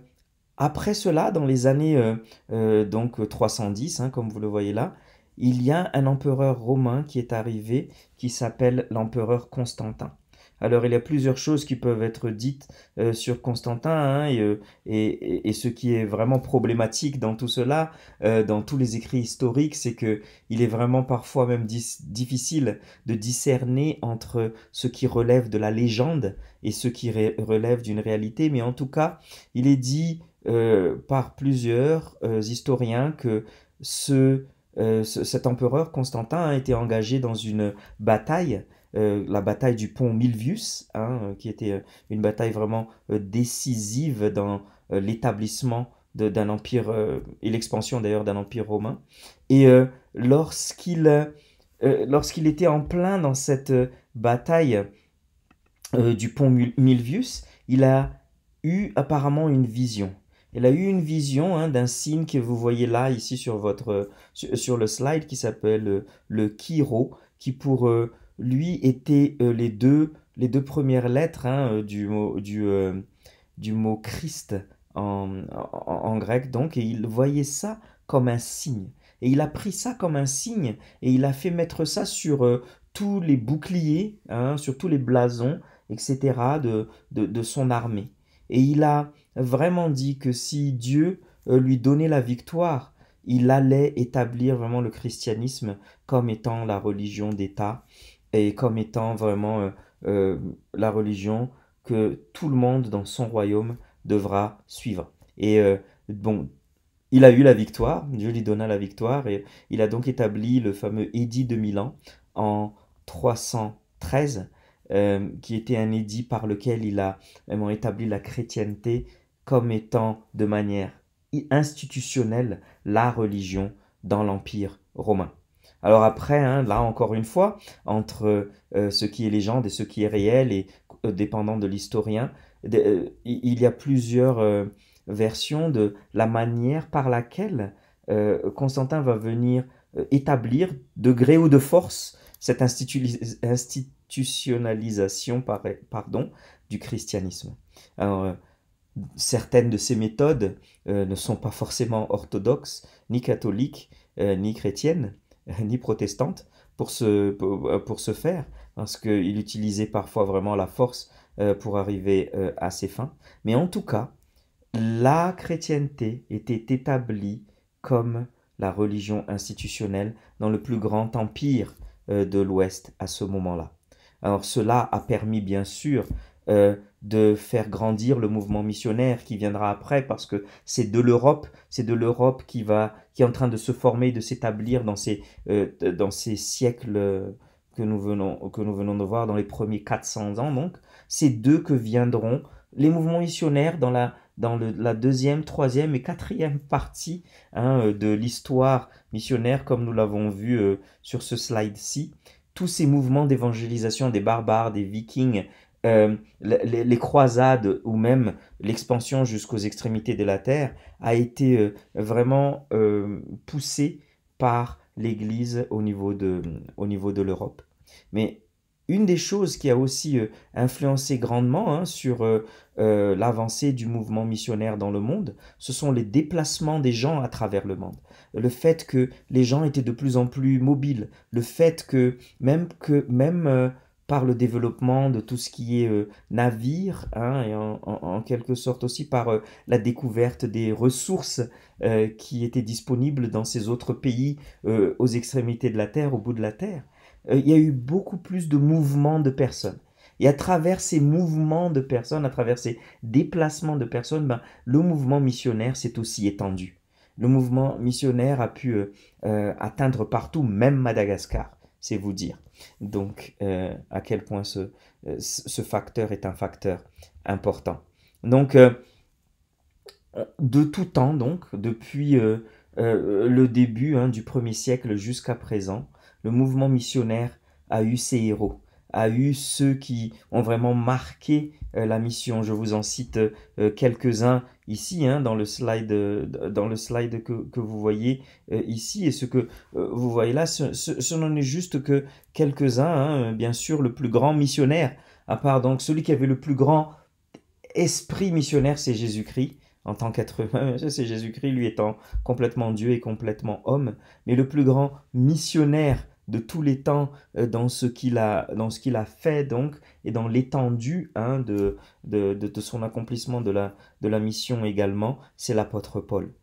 Après cela, dans les années donc 310, hein, comme vous le voyez là, il y a un empereur romain qui est arrivé qui s'appelle l'empereur Constantin. Alors, il y a plusieurs choses qui peuvent être dites sur Constantin, hein, et ce qui est vraiment problématique dans tout cela, dans tous les écrits historiques, c'est que il est vraiment parfois même difficile de discerner entre ce qui relève de la légende et ce qui relève d'une réalité, mais en tout cas, il est dit par plusieurs historiens que cet empereur Constantin a été engagé dans une bataille, la bataille du pont Milvius, hein, qui était une bataille vraiment décisive dans l'établissement d'un empire et l'expansion d'ailleurs d'un empire romain. Et lorsqu'il était en plein dans cette bataille du pont Milvius, il a eu apparemment une vision. Elle a eu une vision hein, d'un signe que vous voyez là, ici sur le slide, qui s'appelle le Chi-Rho, qui pour lui était les deux premières lettres hein, du mot Christ en grec. Donc, et il voyait ça comme un signe. Et il a pris ça comme un signe et il a fait mettre ça sur tous les boucliers, hein, sur tous les blasons, etc. de son armée. Et il a vraiment dit que si Dieu lui donnait la victoire, il allait établir vraiment le christianisme comme étant la religion d'État et comme étant vraiment la religion que tout le monde dans son royaume devra suivre. Et bon, il a eu la victoire, Dieu lui donna la victoire, et il a donc établi le fameux édit de Milan en 313, qui était un édit par lequel il a vraiment établi la chrétienté comme étant de manière institutionnelle la religion dans l'Empire romain. Alors après, hein, là encore une fois, entre ce qui est légende et ce qui est réel, et dépendant de l'historien, il y a plusieurs version de la manière par laquelle Constantin va venir établir, de gré ou de force, cette institutionnalisation du christianisme. Alors, certaines de ces méthodes ne sont pas forcément orthodoxes, ni catholiques, ni chrétiennes, ni protestantes pour ce faire, parce qu'il utilisait parfois vraiment la force pour arriver à ses fins. Mais en tout cas, la chrétienté était établie comme la religion institutionnelle dans le plus grand empire de l'Ouest à ce moment-là. Alors cela a permis bien sûr de faire grandir le mouvement missionnaire qui viendra après, parce que c'est de l'Europe qui est en train de se former, de s'établir dans ces siècles que nous venons de voir, dans les premiers 400 ans. Donc c'est d'eux que viendront les mouvements missionnaires dans la deuxième, troisième et quatrième partie, hein, de l'histoire missionnaire, comme nous l'avons vu sur ce slide-ci. Tous ces mouvements d'évangélisation des barbares, des vikings, les croisades ou même l'expansion jusqu'aux extrémités de la terre a été vraiment poussé par l'Église au niveau de l'Europe. Mais une des choses qui a aussi influencé grandement, hein, sur l'avancée du mouvement missionnaire dans le monde, ce sont les déplacements des gens à travers le monde. Le fait que les gens étaient de plus en plus mobiles, le fait que même par le développement de tout ce qui est navire, hein, et en quelque sorte aussi par la découverte des ressources qui étaient disponibles dans ces autres pays aux extrémités de la terre, au bout de la terre, il y a eu beaucoup plus de mouvements de personnes. Et à travers ces mouvements de personnes, à travers ces déplacements de personnes, le mouvement missionnaire s'est aussi étendu. Le mouvement missionnaire a pu atteindre partout, même Madagascar, c'est vous dire. Donc, à quel point ce facteur est un facteur important. Donc, de tout temps, donc, depuis le début, hein, du 1er siècle jusqu'à présent, le mouvement missionnaire a eu ses héros, a eu ceux qui ont vraiment marqué la mission. Je vous en cite quelques-uns ici, hein, dans le slide que vous voyez ici. Et ce que vous voyez là, ce n'en est juste que quelques-uns, hein. Bien sûr, le plus grand missionnaire, à part donc celui qui avait le plus grand esprit missionnaire, c'est Jésus-Christ. En tant qu'être humain, c'est Jésus-Christ, lui étant complètement Dieu et complètement homme. Mais le plus grand missionnaire de tous les temps dans ce qu'il a fait, donc, et dans l'étendue, hein, de son accomplissement de la mission également, c'est l'apôtre Paul.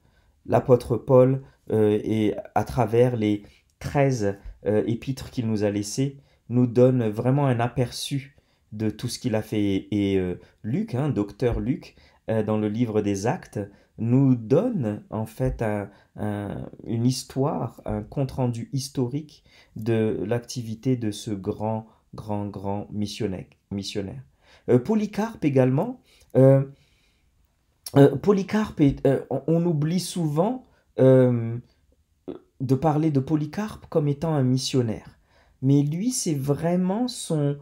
L'apôtre Paul, et à travers les 13 épîtres qu'il nous a laissées, nous donne vraiment un aperçu de tout ce qu'il a fait. Et Luc, hein, docteur Luc, dans le livre des Actes, nous donne en fait une histoire, un compte-rendu historique de l'activité de ce grand missionnaire. Polycarpe également. Polycarpe, on oublie souvent de parler de Polycarpe comme étant un missionnaire. Mais lui, c'est vraiment son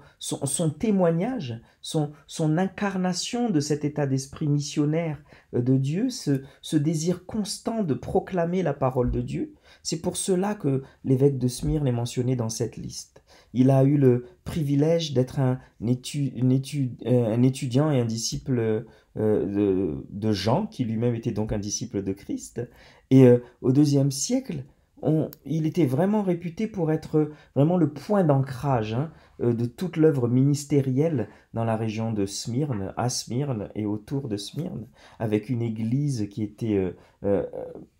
témoignage, son incarnation de cet état d'esprit missionnaire de Dieu, ce désir constant de proclamer la parole de Dieu. C'est pour cela que l'évêque de Smyrne est mentionné dans cette liste. il a eu le privilège d'être un étudiant et un disciple de Jean, qui lui-même était donc un disciple de Christ. Et au deuxième siècle, il était vraiment réputé pour être vraiment le point d'ancrage de toute l'œuvre ministérielle dans la région de Smyrne, à Smyrne et autour de Smyrne, avec une église qui était euh,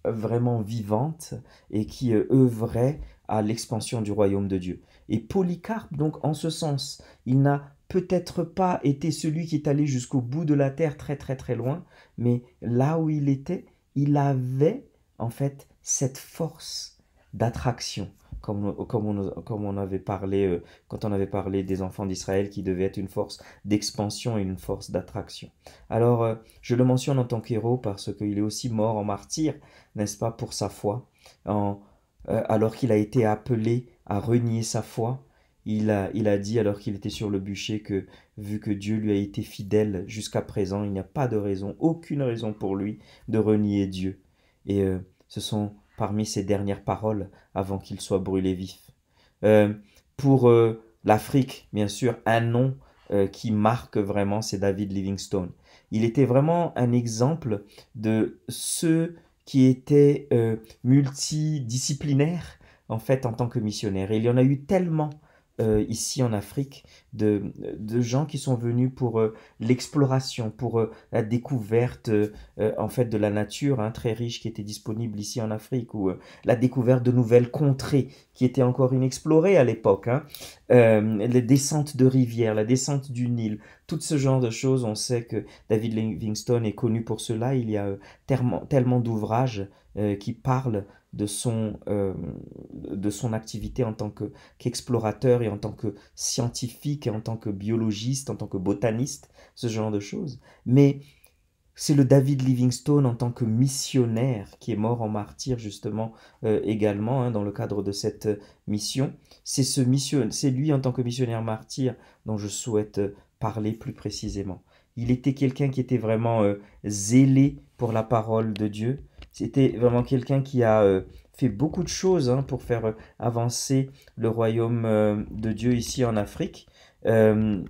vraiment vivante et qui œuvrait à l'expansion du royaume de Dieu. Et Polycarpe, donc, en ce sens, il n'a peut-être pas été celui qui est allé jusqu'au bout de la terre, très très très loin, mais là où il était, il avait en fait cette force d'attraction, comme on avait parlé quand on avait parlé des enfants d'Israël, qui devaient être une force d'expansion et une force d'attraction. Alors, je le mentionne en tant qu'héros parce qu'il est aussi mort en martyr, n'est-ce pas, pour sa foi, alors qu'il a été appelé à renier sa foi. Il a dit, alors qu'il était sur le bûcher, que vu que Dieu lui a été fidèle jusqu'à présent, il n'y a pas de raison, aucune raison pour lui de renier Dieu. Et ce sont parmi ses dernières paroles avant qu'il soit brûlé vif. Euh, pour l'Afrique, bien sûr, un nom qui marque vraiment, c'est David Livingstone. Il était vraiment un exemple de ceux qui étaient multidisciplinaires en fait en tant que missionnaires. Et il y en a eu tellement ici en Afrique de gens qui sont venus pour l'exploration, pour la découverte en fait de la nature très riche qui était disponible ici en Afrique, ou la découverte de nouvelles contrées qui étaient encore inexplorées à l'époque, les descentes de rivières, la descente du Nil, tout ce genre de choses. On sait que David Livingstone est connu pour cela. Il y a tellement d'ouvrages qui parlent de son activité en tant qu'explorateur et en tant que scientifique et en tant que biologiste, en tant que botaniste, ce genre de choses. Mais c'est le David Livingstone en tant que missionnaire qui est mort en martyr justement également dans le cadre de cette mission. C'est lui en tant que missionnaire martyr dont je souhaite parler plus précisément. Il était quelqu'un qui était vraiment zélé pour la parole de Dieu. C'était vraiment quelqu'un qui a fait beaucoup de choses pour faire avancer le royaume de Dieu ici en Afrique. Euh,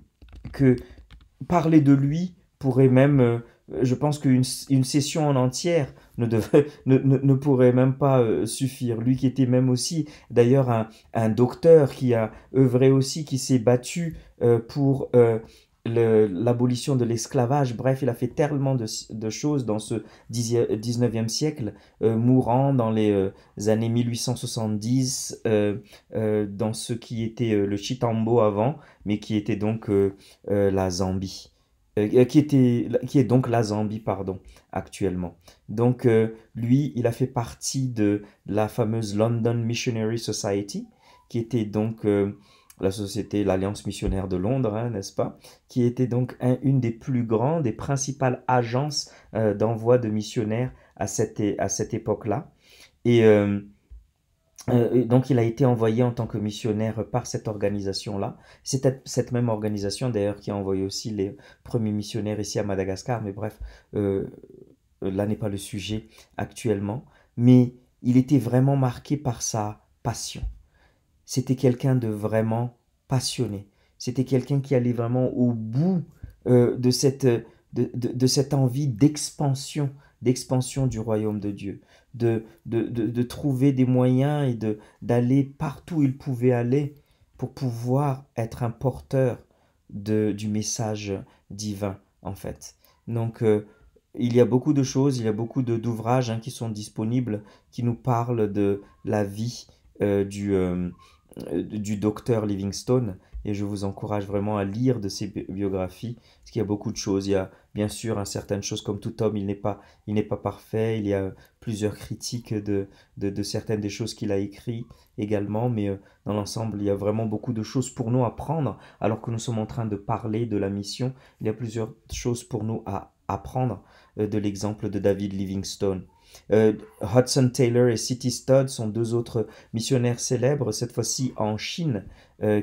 que parler de lui pourrait même, je pense une session en entière ne pourrait même pas suffire. Lui qui était même aussi d'ailleurs un docteur qui a œuvré aussi, qui s'est battu pour l'abolition de l'esclavage. Bref, il a fait tellement de choses dans ce 19e siècle, mourant dans les années 1870, dans ce qui était le Chitambo avant, mais qui était donc la Zambie. Qui est donc la Zambie, pardon, actuellement. Donc, lui, il a fait partie de la fameuse London Missionary Society, qui était donc la société, l'Alliance missionnaire de Londres, n'est-ce pas? Qui était donc une des plus grandes, des principales agences d'envoi de missionnaires à cette époque-là. Et donc il a été envoyé en tant que missionnaire par cette organisation-là. C'est cette même organisation d'ailleurs qui a envoyé aussi les premiers missionnaires ici à Madagascar, mais bref, là n'est pas le sujet actuellement. Mais il était vraiment marqué par sa passion. C'était quelqu'un de vraiment passionné. C'était quelqu'un qui allait vraiment au bout de cette envie d'expansion du royaume de Dieu, de trouver des moyens et d'aller partout où il pouvait aller pour pouvoir être un porteur du message divin, en fait. Donc, il y a beaucoup de choses, il y a beaucoup d'ouvrages qui sont disponibles, qui nous parlent de la vie du docteur Livingstone, et je vous encourage vraiment à lire de ses biographies, parce qu'il y a beaucoup de choses. Il y a bien sûr certaines choses, comme tout homme, il n'est pas parfait, il y a plusieurs critiques de certaines des choses qu'il a écrites également, mais dans l'ensemble, il y a vraiment beaucoup de choses pour nous à prendre, alors que nous sommes en train de parler de la mission. Il y a plusieurs choses pour nous à apprendre de l'exemple de David Livingstone. Hudson Taylor et C.T. Studd sont deux autres missionnaires célèbres, cette fois-ci en Chine,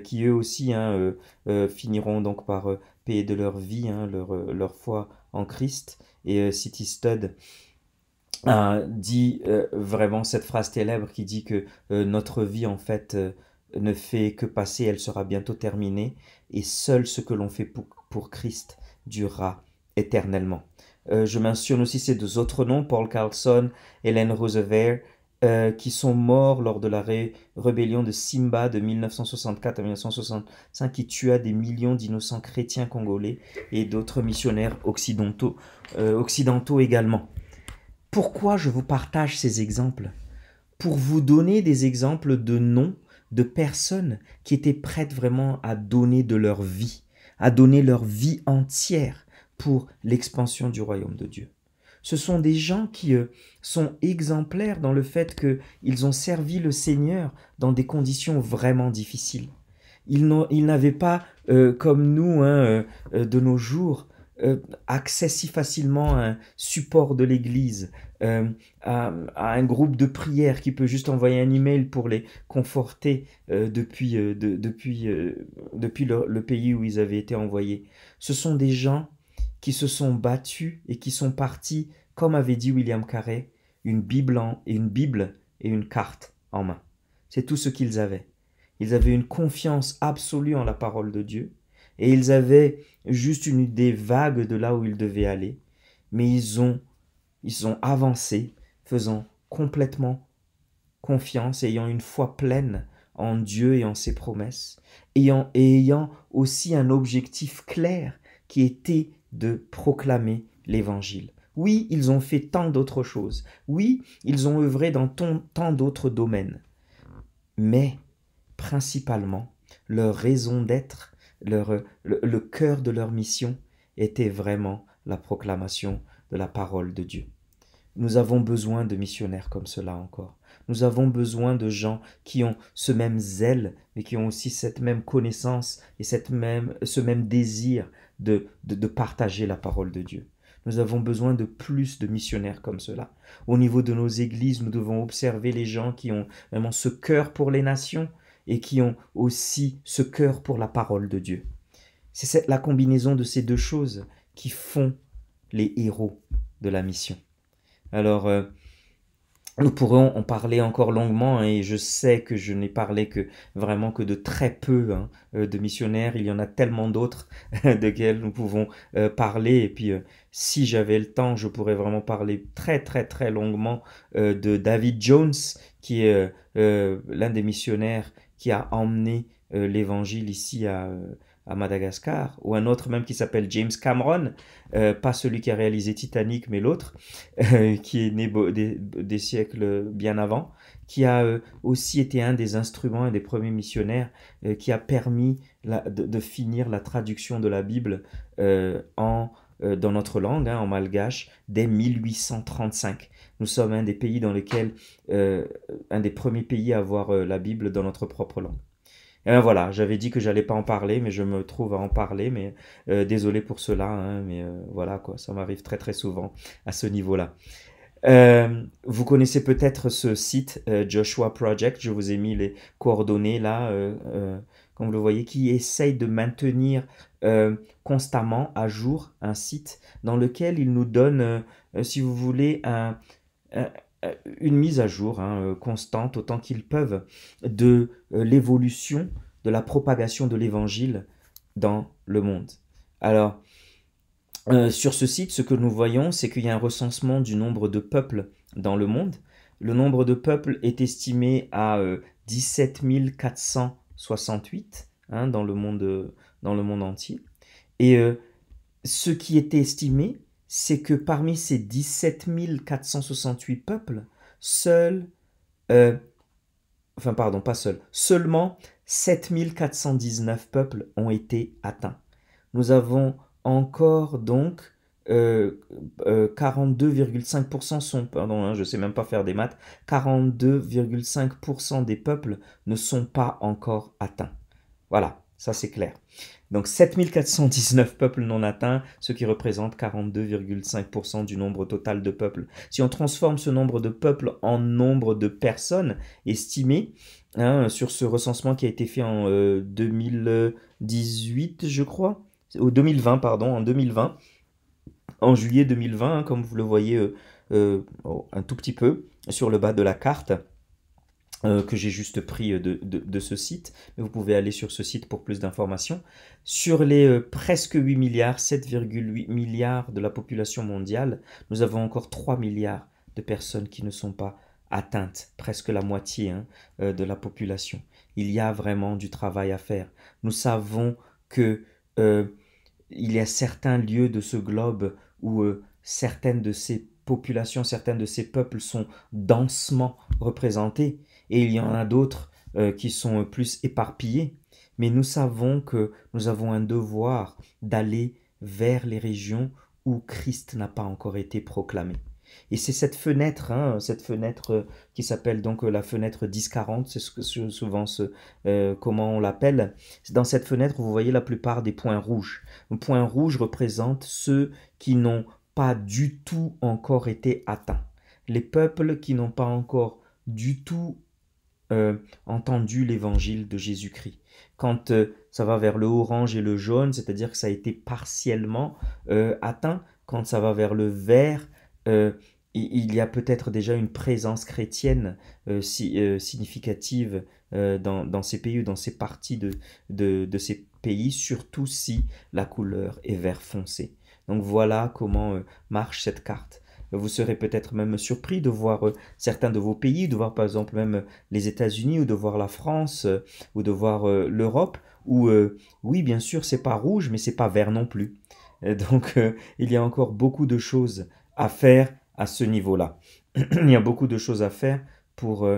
qui eux aussi finiront donc par payer de leur vie leur foi en Christ. Et C.T. Studd dit vraiment cette phrase célèbre qui dit que notre vie en fait ne fait que passer, elle sera bientôt terminée, et seul ce que l'on fait pour Christ durera éternellement. Je mentionne aussi ces deux autres noms, Paul Carlson, Helen Roosevelt, qui sont morts lors de la rébellion de Simba de 1964 à 1965, qui tua des millions d'innocents chrétiens congolais et d'autres missionnaires occidentaux également. Pourquoi je vous partage ces exemples? Pour vous donner des exemples de noms de personnes qui étaient prêtes vraiment à donner de leur vie, à donner leur vie entière pour l'expansion du royaume de Dieu. Ce sont des gens qui sont exemplaires dans le fait qu'ils ont servi le Seigneur dans des conditions vraiment difficiles. Ils n'avaient pas, comme nous, de nos jours, accès si facilement à un support de l'Église, à un groupe de prière qui peut juste envoyer un email pour les conforter depuis le pays où ils avaient été envoyés. Ce sont des gens qui se sont battus et qui sont partis, comme avait dit William Carey, une Bible et une carte en main. C'est tout ce qu'ils avaient. Ils avaient une confiance absolue en la parole de Dieu et ils avaient juste une idée vague de là où ils devaient aller, mais ils ont avancé, faisant complètement confiance, ayant une foi pleine en Dieu et en ses promesses, ayant aussi un objectif clair qui était de proclamer l'Évangile. Oui, ils ont fait tant d'autres choses. Oui, ils ont œuvré dans tant d'autres domaines. Mais, principalement, leur raison d'être, le cœur de leur mission était vraiment la proclamation de la parole de Dieu. Nous avons besoin de missionnaires comme cela encore. Nous avons besoin de gens qui ont ce même zèle, mais qui ont aussi cette même connaissance et ce même désir de partager la parole de Dieu. Nous avons besoin de plus de missionnaires comme cela. Au niveau de nos églises, nous devons observer les gens qui ont vraiment ce cœur pour les nations et qui ont aussi ce cœur pour la parole de Dieu. C'est la combinaison de ces deux choses qui font les héros de la mission. Alors, nous pourrons en parler encore longuement et je sais que je n'ai parlé que vraiment que de très peu de missionnaires. Il y en a tellement d'autres desquels nous pouvons parler. Et puis, si j'avais le temps, je pourrais vraiment parler très très très longuement de David Jones, qui est l'un des missionnaires qui a emmené l'évangile ici à Madagascar, ou un autre même qui s'appelle James Cameron, pas celui qui a réalisé Titanic, mais l'autre, qui est né des siècles bien avant, qui a aussi été un des instruments, un des premiers missionnaires, qui a permis de finir la traduction de la Bible dans notre langue, en malgache, dès 1835. Nous sommes un des pays dans lesquels, un des premiers pays à avoir la Bible dans notre propre langue. Et ben voilà, j'avais dit que j'allais pas en parler, mais je me trouve à en parler, mais désolé pour cela, mais voilà quoi, ça m'arrive très très souvent à ce niveau-là. Vous connaissez peut-être ce site Joshua Project, je vous ai mis les coordonnées là, comme vous le voyez, qui essaye de maintenir constamment à jour un site dans lequel il nous donne, si vous voulez, une mise à jour constante, autant qu'ils peuvent, de l'évolution, de la propagation de l'évangile dans le monde. Alors, sur ce site, ce que nous voyons, c'est qu'il y a un recensement du nombre de peuples dans le monde. Le nombre de peuples est estimé à 17 468 dans le monde entier. Et ce qui était estimé, c'est que parmi ces 17 468 peuples, seulement 7 419 peuples ont été atteints. Nous avons encore donc 42,5% je sais même pas faire des maths, 42,5% des peuples ne sont pas encore atteints. Voilà, ça c'est clair. Donc 7419 peuples non atteints, ce qui représente 42,5% du nombre total de peuples. Si on transforme ce nombre de peuples en nombre de personnes estimées, sur ce recensement qui a été fait en 2018, je crois, en 2020, en juillet 2020, comme vous le voyez un tout petit peu sur le bas de la carte, que j'ai juste pris de ce site, mais vous pouvez aller sur ce site pour plus d'informations. Sur les presque 8 milliards, 7,8 milliards de la population mondiale, nous avons encore 3 milliards de personnes qui ne sont pas atteintes, presque la moitié hein, de la population. Il y a vraiment du travail à faire. Nous savons que il y a certains lieux de ce globe où certaines de ces populations, certains de ces peuples sont densément représentés et il y en a d'autres qui sont plus éparpillés. Mais nous savons que nous avons un devoir d'aller vers les régions où Christ n'a pas encore été proclamé. Et c'est cette fenêtre qui s'appelle donc la fenêtre 10-40, c'est souvent comment on l'appelle. Dans cette fenêtre, vous voyez la plupart des points rouges. Un point rouge représente ceux qui n'ont pas du tout encore été atteints. Les peuples qui n'ont pas encore du tout entendu l'évangile de Jésus-Christ. Quand ça va vers le orange et le jaune, c'est-à-dire que ça a été partiellement atteint. Quand ça va vers le vert, il y a peut-être déjà une présence chrétienne significative dans ces pays ou dans ces parties de ces pays, surtout si la couleur est vert foncé. Donc voilà comment marche cette carte. Vous serez peut-être même surpris de voir certains de vos pays, de voir par exemple même les États-Unis ou de voir la France ou de voir l'Europe où oui bien sûr c'est pas rouge mais c'est pas vert non plus. Donc il y a encore beaucoup de choses à faire à ce niveau-là. Il y a beaucoup de choses à faire pour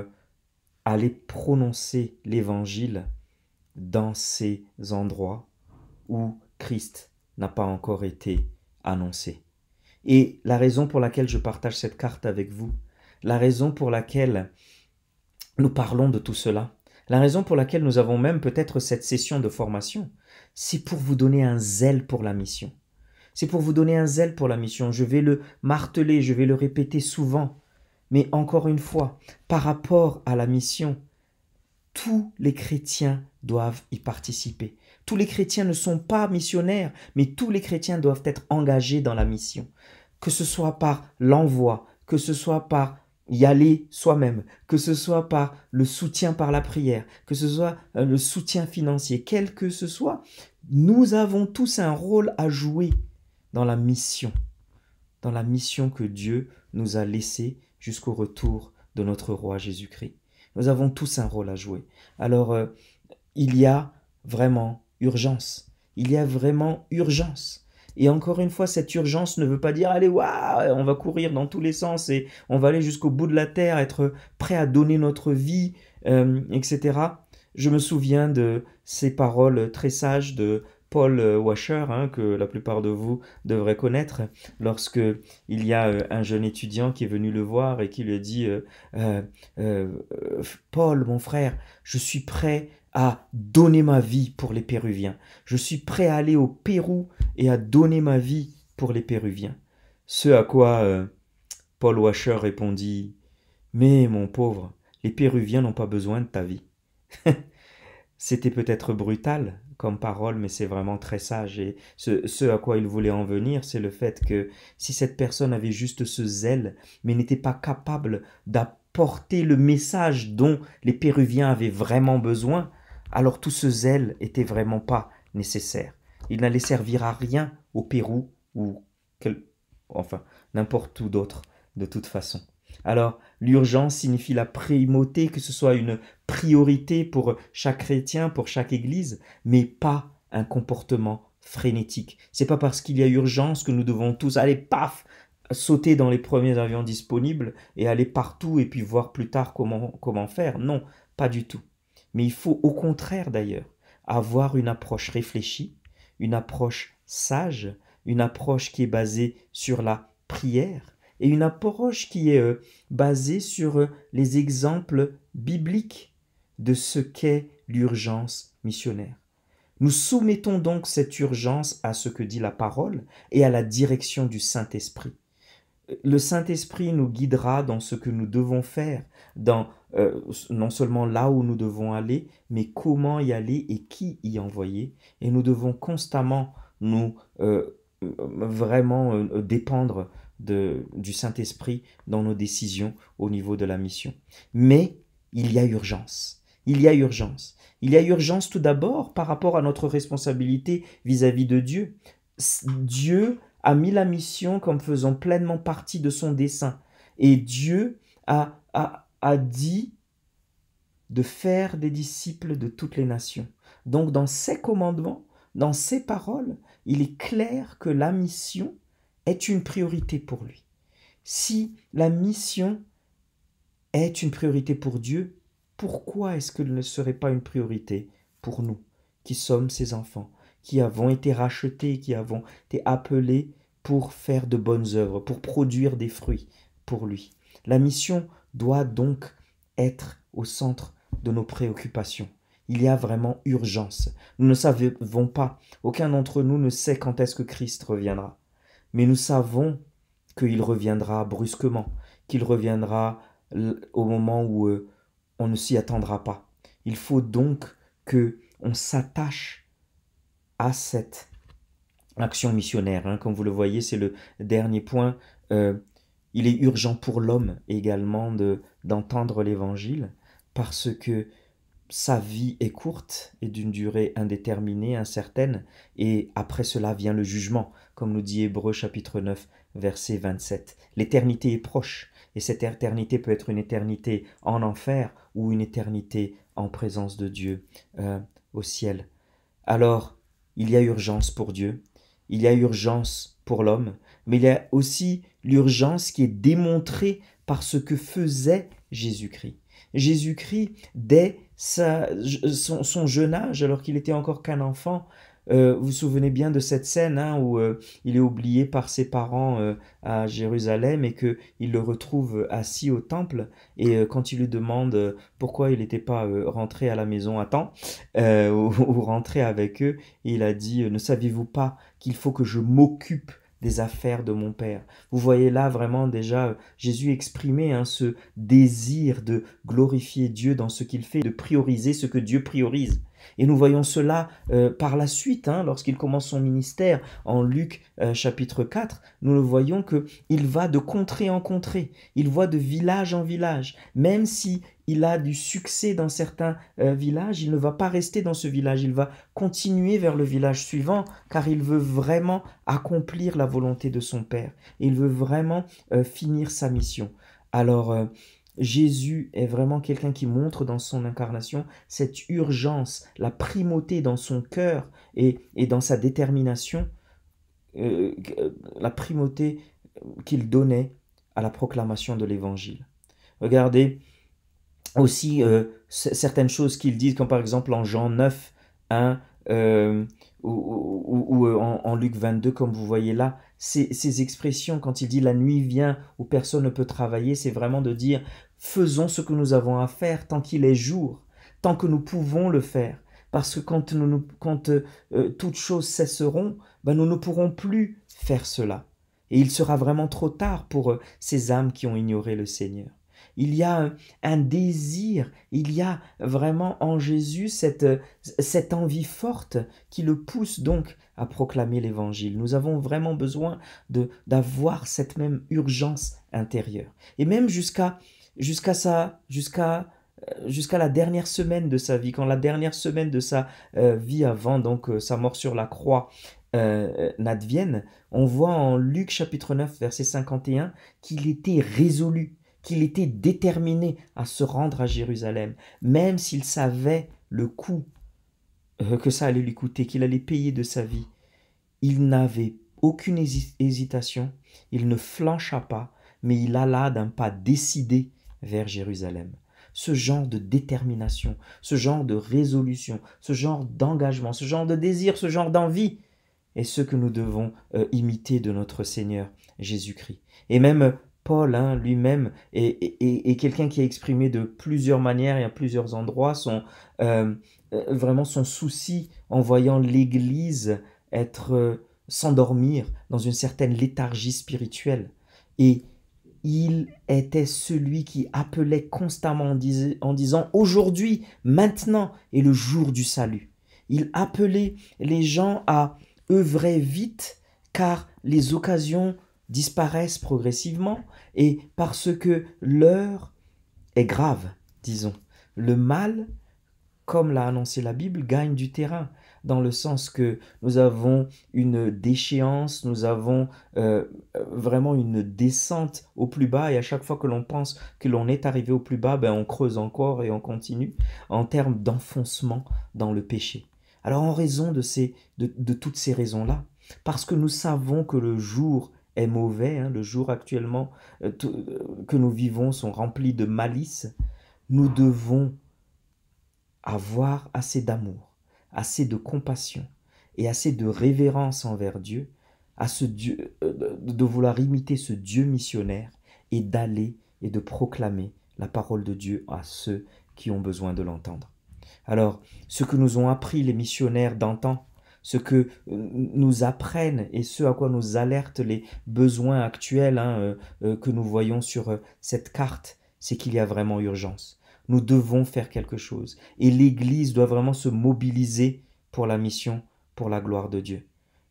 aller prononcer l'évangile dans ces endroits où Christ n'a pas encore été annoncé. Et la raison pour laquelle je partage cette carte avec vous, la raison pour laquelle nous parlons de tout cela, la raison pour laquelle nous avons même peut-être cette session de formation, c'est pour vous donner un zèle pour la mission. C'est pour vous donner un zèle pour la mission. Je vais le marteler, je vais le répéter souvent. Mais encore une fois, par rapport à la mission, tous les chrétiens doivent y participer. Tous les chrétiens ne sont pas missionnaires, mais tous les chrétiens doivent être engagés dans la mission. Que ce soit par l'envoi, que ce soit par y aller soi-même, que ce soit par le soutien par la prière, que ce soit le soutien financier, quel que ce soit, nous avons tous un rôle à jouer dans la mission que Dieu nous a laissée jusqu'au retour de notre roi Jésus-Christ. Nous avons tous un rôle à jouer. Alors, il y a vraiment urgence. Il y a vraiment urgence. Et encore une fois, cette urgence ne veut pas dire, allez, waouh, on va courir dans tous les sens et on va aller jusqu'au bout de la terre, être prêt à donner notre vie, etc. Je me souviens de ces paroles très sages de Paul Washer, hein, que la plupart de vous devraient connaître, lorsque il y a un jeune étudiant qui est venu le voir et qui lui a dit Paul, mon frère, je suis prêt à donner ma vie pour les Péruviens. Je suis prêt à aller au Pérou et à donner ma vie pour les Péruviens. Ce à quoi Paul Washer répondit mais mon pauvre, les Péruviens n'ont pas besoin de ta vie. C'était peut-être brutal comme parole, mais c'est vraiment très sage. Et ce à quoi il voulait en venir, c'est le fait que si cette personne avait juste ce zèle, mais n'était pas capable d'apporter le message dont les Péruviens avaient vraiment besoin, alors tout ce zèle était vraiment pas nécessaire. Il n'allait servir à rien au Pérou ou enfin n'importe où d'autre de toute façon. Alors, l'urgence signifie la primauté, que ce soit une priorité pour chaque chrétien, pour chaque église, mais pas un comportement frénétique. C'est pas parce qu'il y a urgence que nous devons tous aller, paf, sauter dans les premiers avions disponibles et aller partout et puis voir plus tard comment faire. Non, pas du tout. Mais il faut au contraire d'ailleurs avoir une approche réfléchie, une approche sage, une approche qui est basée sur la prière, et une approche qui est basée sur les exemples bibliques de ce qu'est l'urgence missionnaire. Nous soumettons donc cette urgence à ce que dit la parole et à la direction du Saint-Esprit. Le Saint-Esprit nous guidera dans ce que nous devons faire, dans non seulement là où nous devons aller, mais comment y aller et qui y envoyer. Et nous devons constamment nous vraiment dépendre du Saint-Esprit dans nos décisions au niveau de la mission. Mais il y a urgence. Il y a urgence. Il y a urgence tout d'abord par rapport à notre responsabilité vis-à-vis de Dieu. Dieu a mis la mission comme faisant pleinement partie de son dessein. Et Dieu a dit de faire des disciples de toutes les nations. Donc dans ses commandements, dans ses paroles, il est clair que la mission est une priorité pour lui. Si la mission est une priorité pour Dieu, pourquoi est-ce qu'elle ne serait pas une priorité pour nous, qui sommes ses enfants, qui avons été rachetés, qui avons été appelés pour faire de bonnes œuvres, pour produire des fruits pour lui. La mission doit donc être au centre de nos préoccupations. Il y a vraiment urgence. Nous ne savons pas, aucun d'entre nous ne sait quand est-ce que Christ reviendra. Mais nous savons qu'il reviendra brusquement, qu'il reviendra au moment où on ne s'y attendra pas. Il faut donc que on s'attache à cette action missionnaire. Comme vous le voyez, c'est le dernier point. Il est urgent pour l'homme également d'entendre l'évangile parce que sa vie est courte et d'une durée indéterminée, incertaine, et après cela vient le jugement, comme nous dit Hébreux chapitre 9, verset 27. L'éternité est proche, et cette éternité peut être une éternité en enfer ou une éternité en présence de Dieu au ciel. Alors, il y a urgence pour Dieu, il y a urgence pour l'homme, mais il y a aussi l'urgence qui est démontrée par ce que faisait Jésus-Christ. Jésus-Christ, dès son jeune âge, alors qu'il était encore qu'un enfant, vous vous souvenez bien de cette scène où il est oublié par ses parents à Jérusalem et qu'il le retrouve assis au temple. Et quand il lui demande pourquoi il n'était pas rentré à la maison à temps ou rentré avec eux, il a dit « Ne saviez-vous pas qu'il faut que je m'occupe des affaires de mon Père ». Vous voyez là vraiment déjà Jésus exprimer ce désir de glorifier Dieu dans ce qu'il fait, de prioriser ce que Dieu priorise. Et nous voyons cela par la suite, lorsqu'il commence son ministère en Luc chapitre 4, nous le voyons qu'il va de contrée en contrée, il va de village en village. Même si il a du succès dans certains villages, il ne va pas rester dans ce village, il va continuer vers le village suivant, car il veut vraiment accomplir la volonté de son Père. Il veut vraiment finir sa mission. Alors, Jésus est vraiment quelqu'un qui montre dans son incarnation cette urgence, la primauté dans son cœur et dans sa détermination, la primauté qu'il donnait à la proclamation de l'Évangile. Regardez aussi certaines choses qu'il dit, comme par exemple en Jean 9, ou en Luc 22, comme vous voyez là, ces expressions, quand il dit « la nuit vient où personne ne peut travailler », c'est vraiment de dire « faisons ce que nous avons à faire tant qu'il est jour, tant que nous pouvons le faire ». Parce que quand toutes choses cesseront, nous ne pourrons plus faire cela. Et il sera vraiment trop tard pour ces âmes qui ont ignoré le Seigneur. Il y a un désir, il y a vraiment en Jésus cette envie forte qui le pousse donc à proclamer l'Évangile. Nous avons vraiment besoin d'avoir cette même urgence intérieure. Et même jusqu'à la dernière semaine de sa vie, quand la dernière semaine de sa vie avant donc sa mort sur la croix n'advienne, on voit en Luc chapitre 9 verset 51 qu'il était résolu, qu'il était déterminé à se rendre à Jérusalem, même s'il savait le coût que ça allait lui coûter, qu'il allait payer de sa vie. Il n'avait aucune hésitation, il ne flancha pas, mais il alla d'un pas décidé vers Jérusalem. Ce genre de détermination, ce genre de résolution, ce genre d'engagement, ce genre de désir, ce genre d'envie est ce que nous devons imiter de notre Seigneur Jésus-Christ. Et même Paul lui-même est quelqu'un qui a exprimé de plusieurs manières et à plusieurs endroits vraiment son souci en voyant l'Église s'endormir dans une certaine léthargie spirituelle. Et il était celui qui appelait constamment en disant « Aujourd'hui, maintenant est le jour du salut ». Il appelait les gens à œuvrer vite car les occasions disparaissent progressivement et parce que l'heure est grave, disons. le mal, comme l'a annoncé la Bible, gagne du terrain, dans le sens que nous avons une déchéance, nous avons vraiment une descente au plus bas, et à chaque fois que l'on pense que l'on est arrivé au plus bas, ben on creuse encore et on continue, en termes d'enfoncement dans le péché. Alors en raison de toutes ces raisons-là, parce que nous savons que le jour est mauvais, hein, le jour actuellement que nous vivons sont remplis de malice, nous devons avoir assez d'amour, assez de compassion et assez de révérence envers Dieu, à ce Dieu de vouloir imiter ce Dieu missionnaire et d'aller et de proclamer la parole de Dieu à ceux qui ont besoin de l'entendre. Alors, ce que nous ont appris les missionnaires d'antan, ce que nous apprennent et ce à quoi nous alertent les besoins actuels, hein, que nous voyons sur cette carte, c'est qu'il y a vraiment urgence. Nous devons faire quelque chose. Et l'Église doit vraiment se mobiliser pour la mission, pour la gloire de Dieu.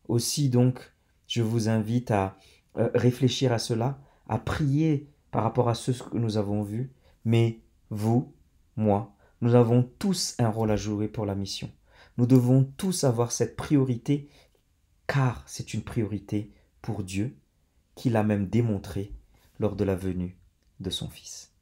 Aussi donc, je vous invite à réfléchir à cela, à prier par rapport à ce que nous avons vu, mais vous, moi, nous avons tous un rôle à jouer pour la mission. Nous devons tous avoir cette priorité, car c'est une priorité pour Dieu, qu'il a même démontré lors de la venue de son Fils.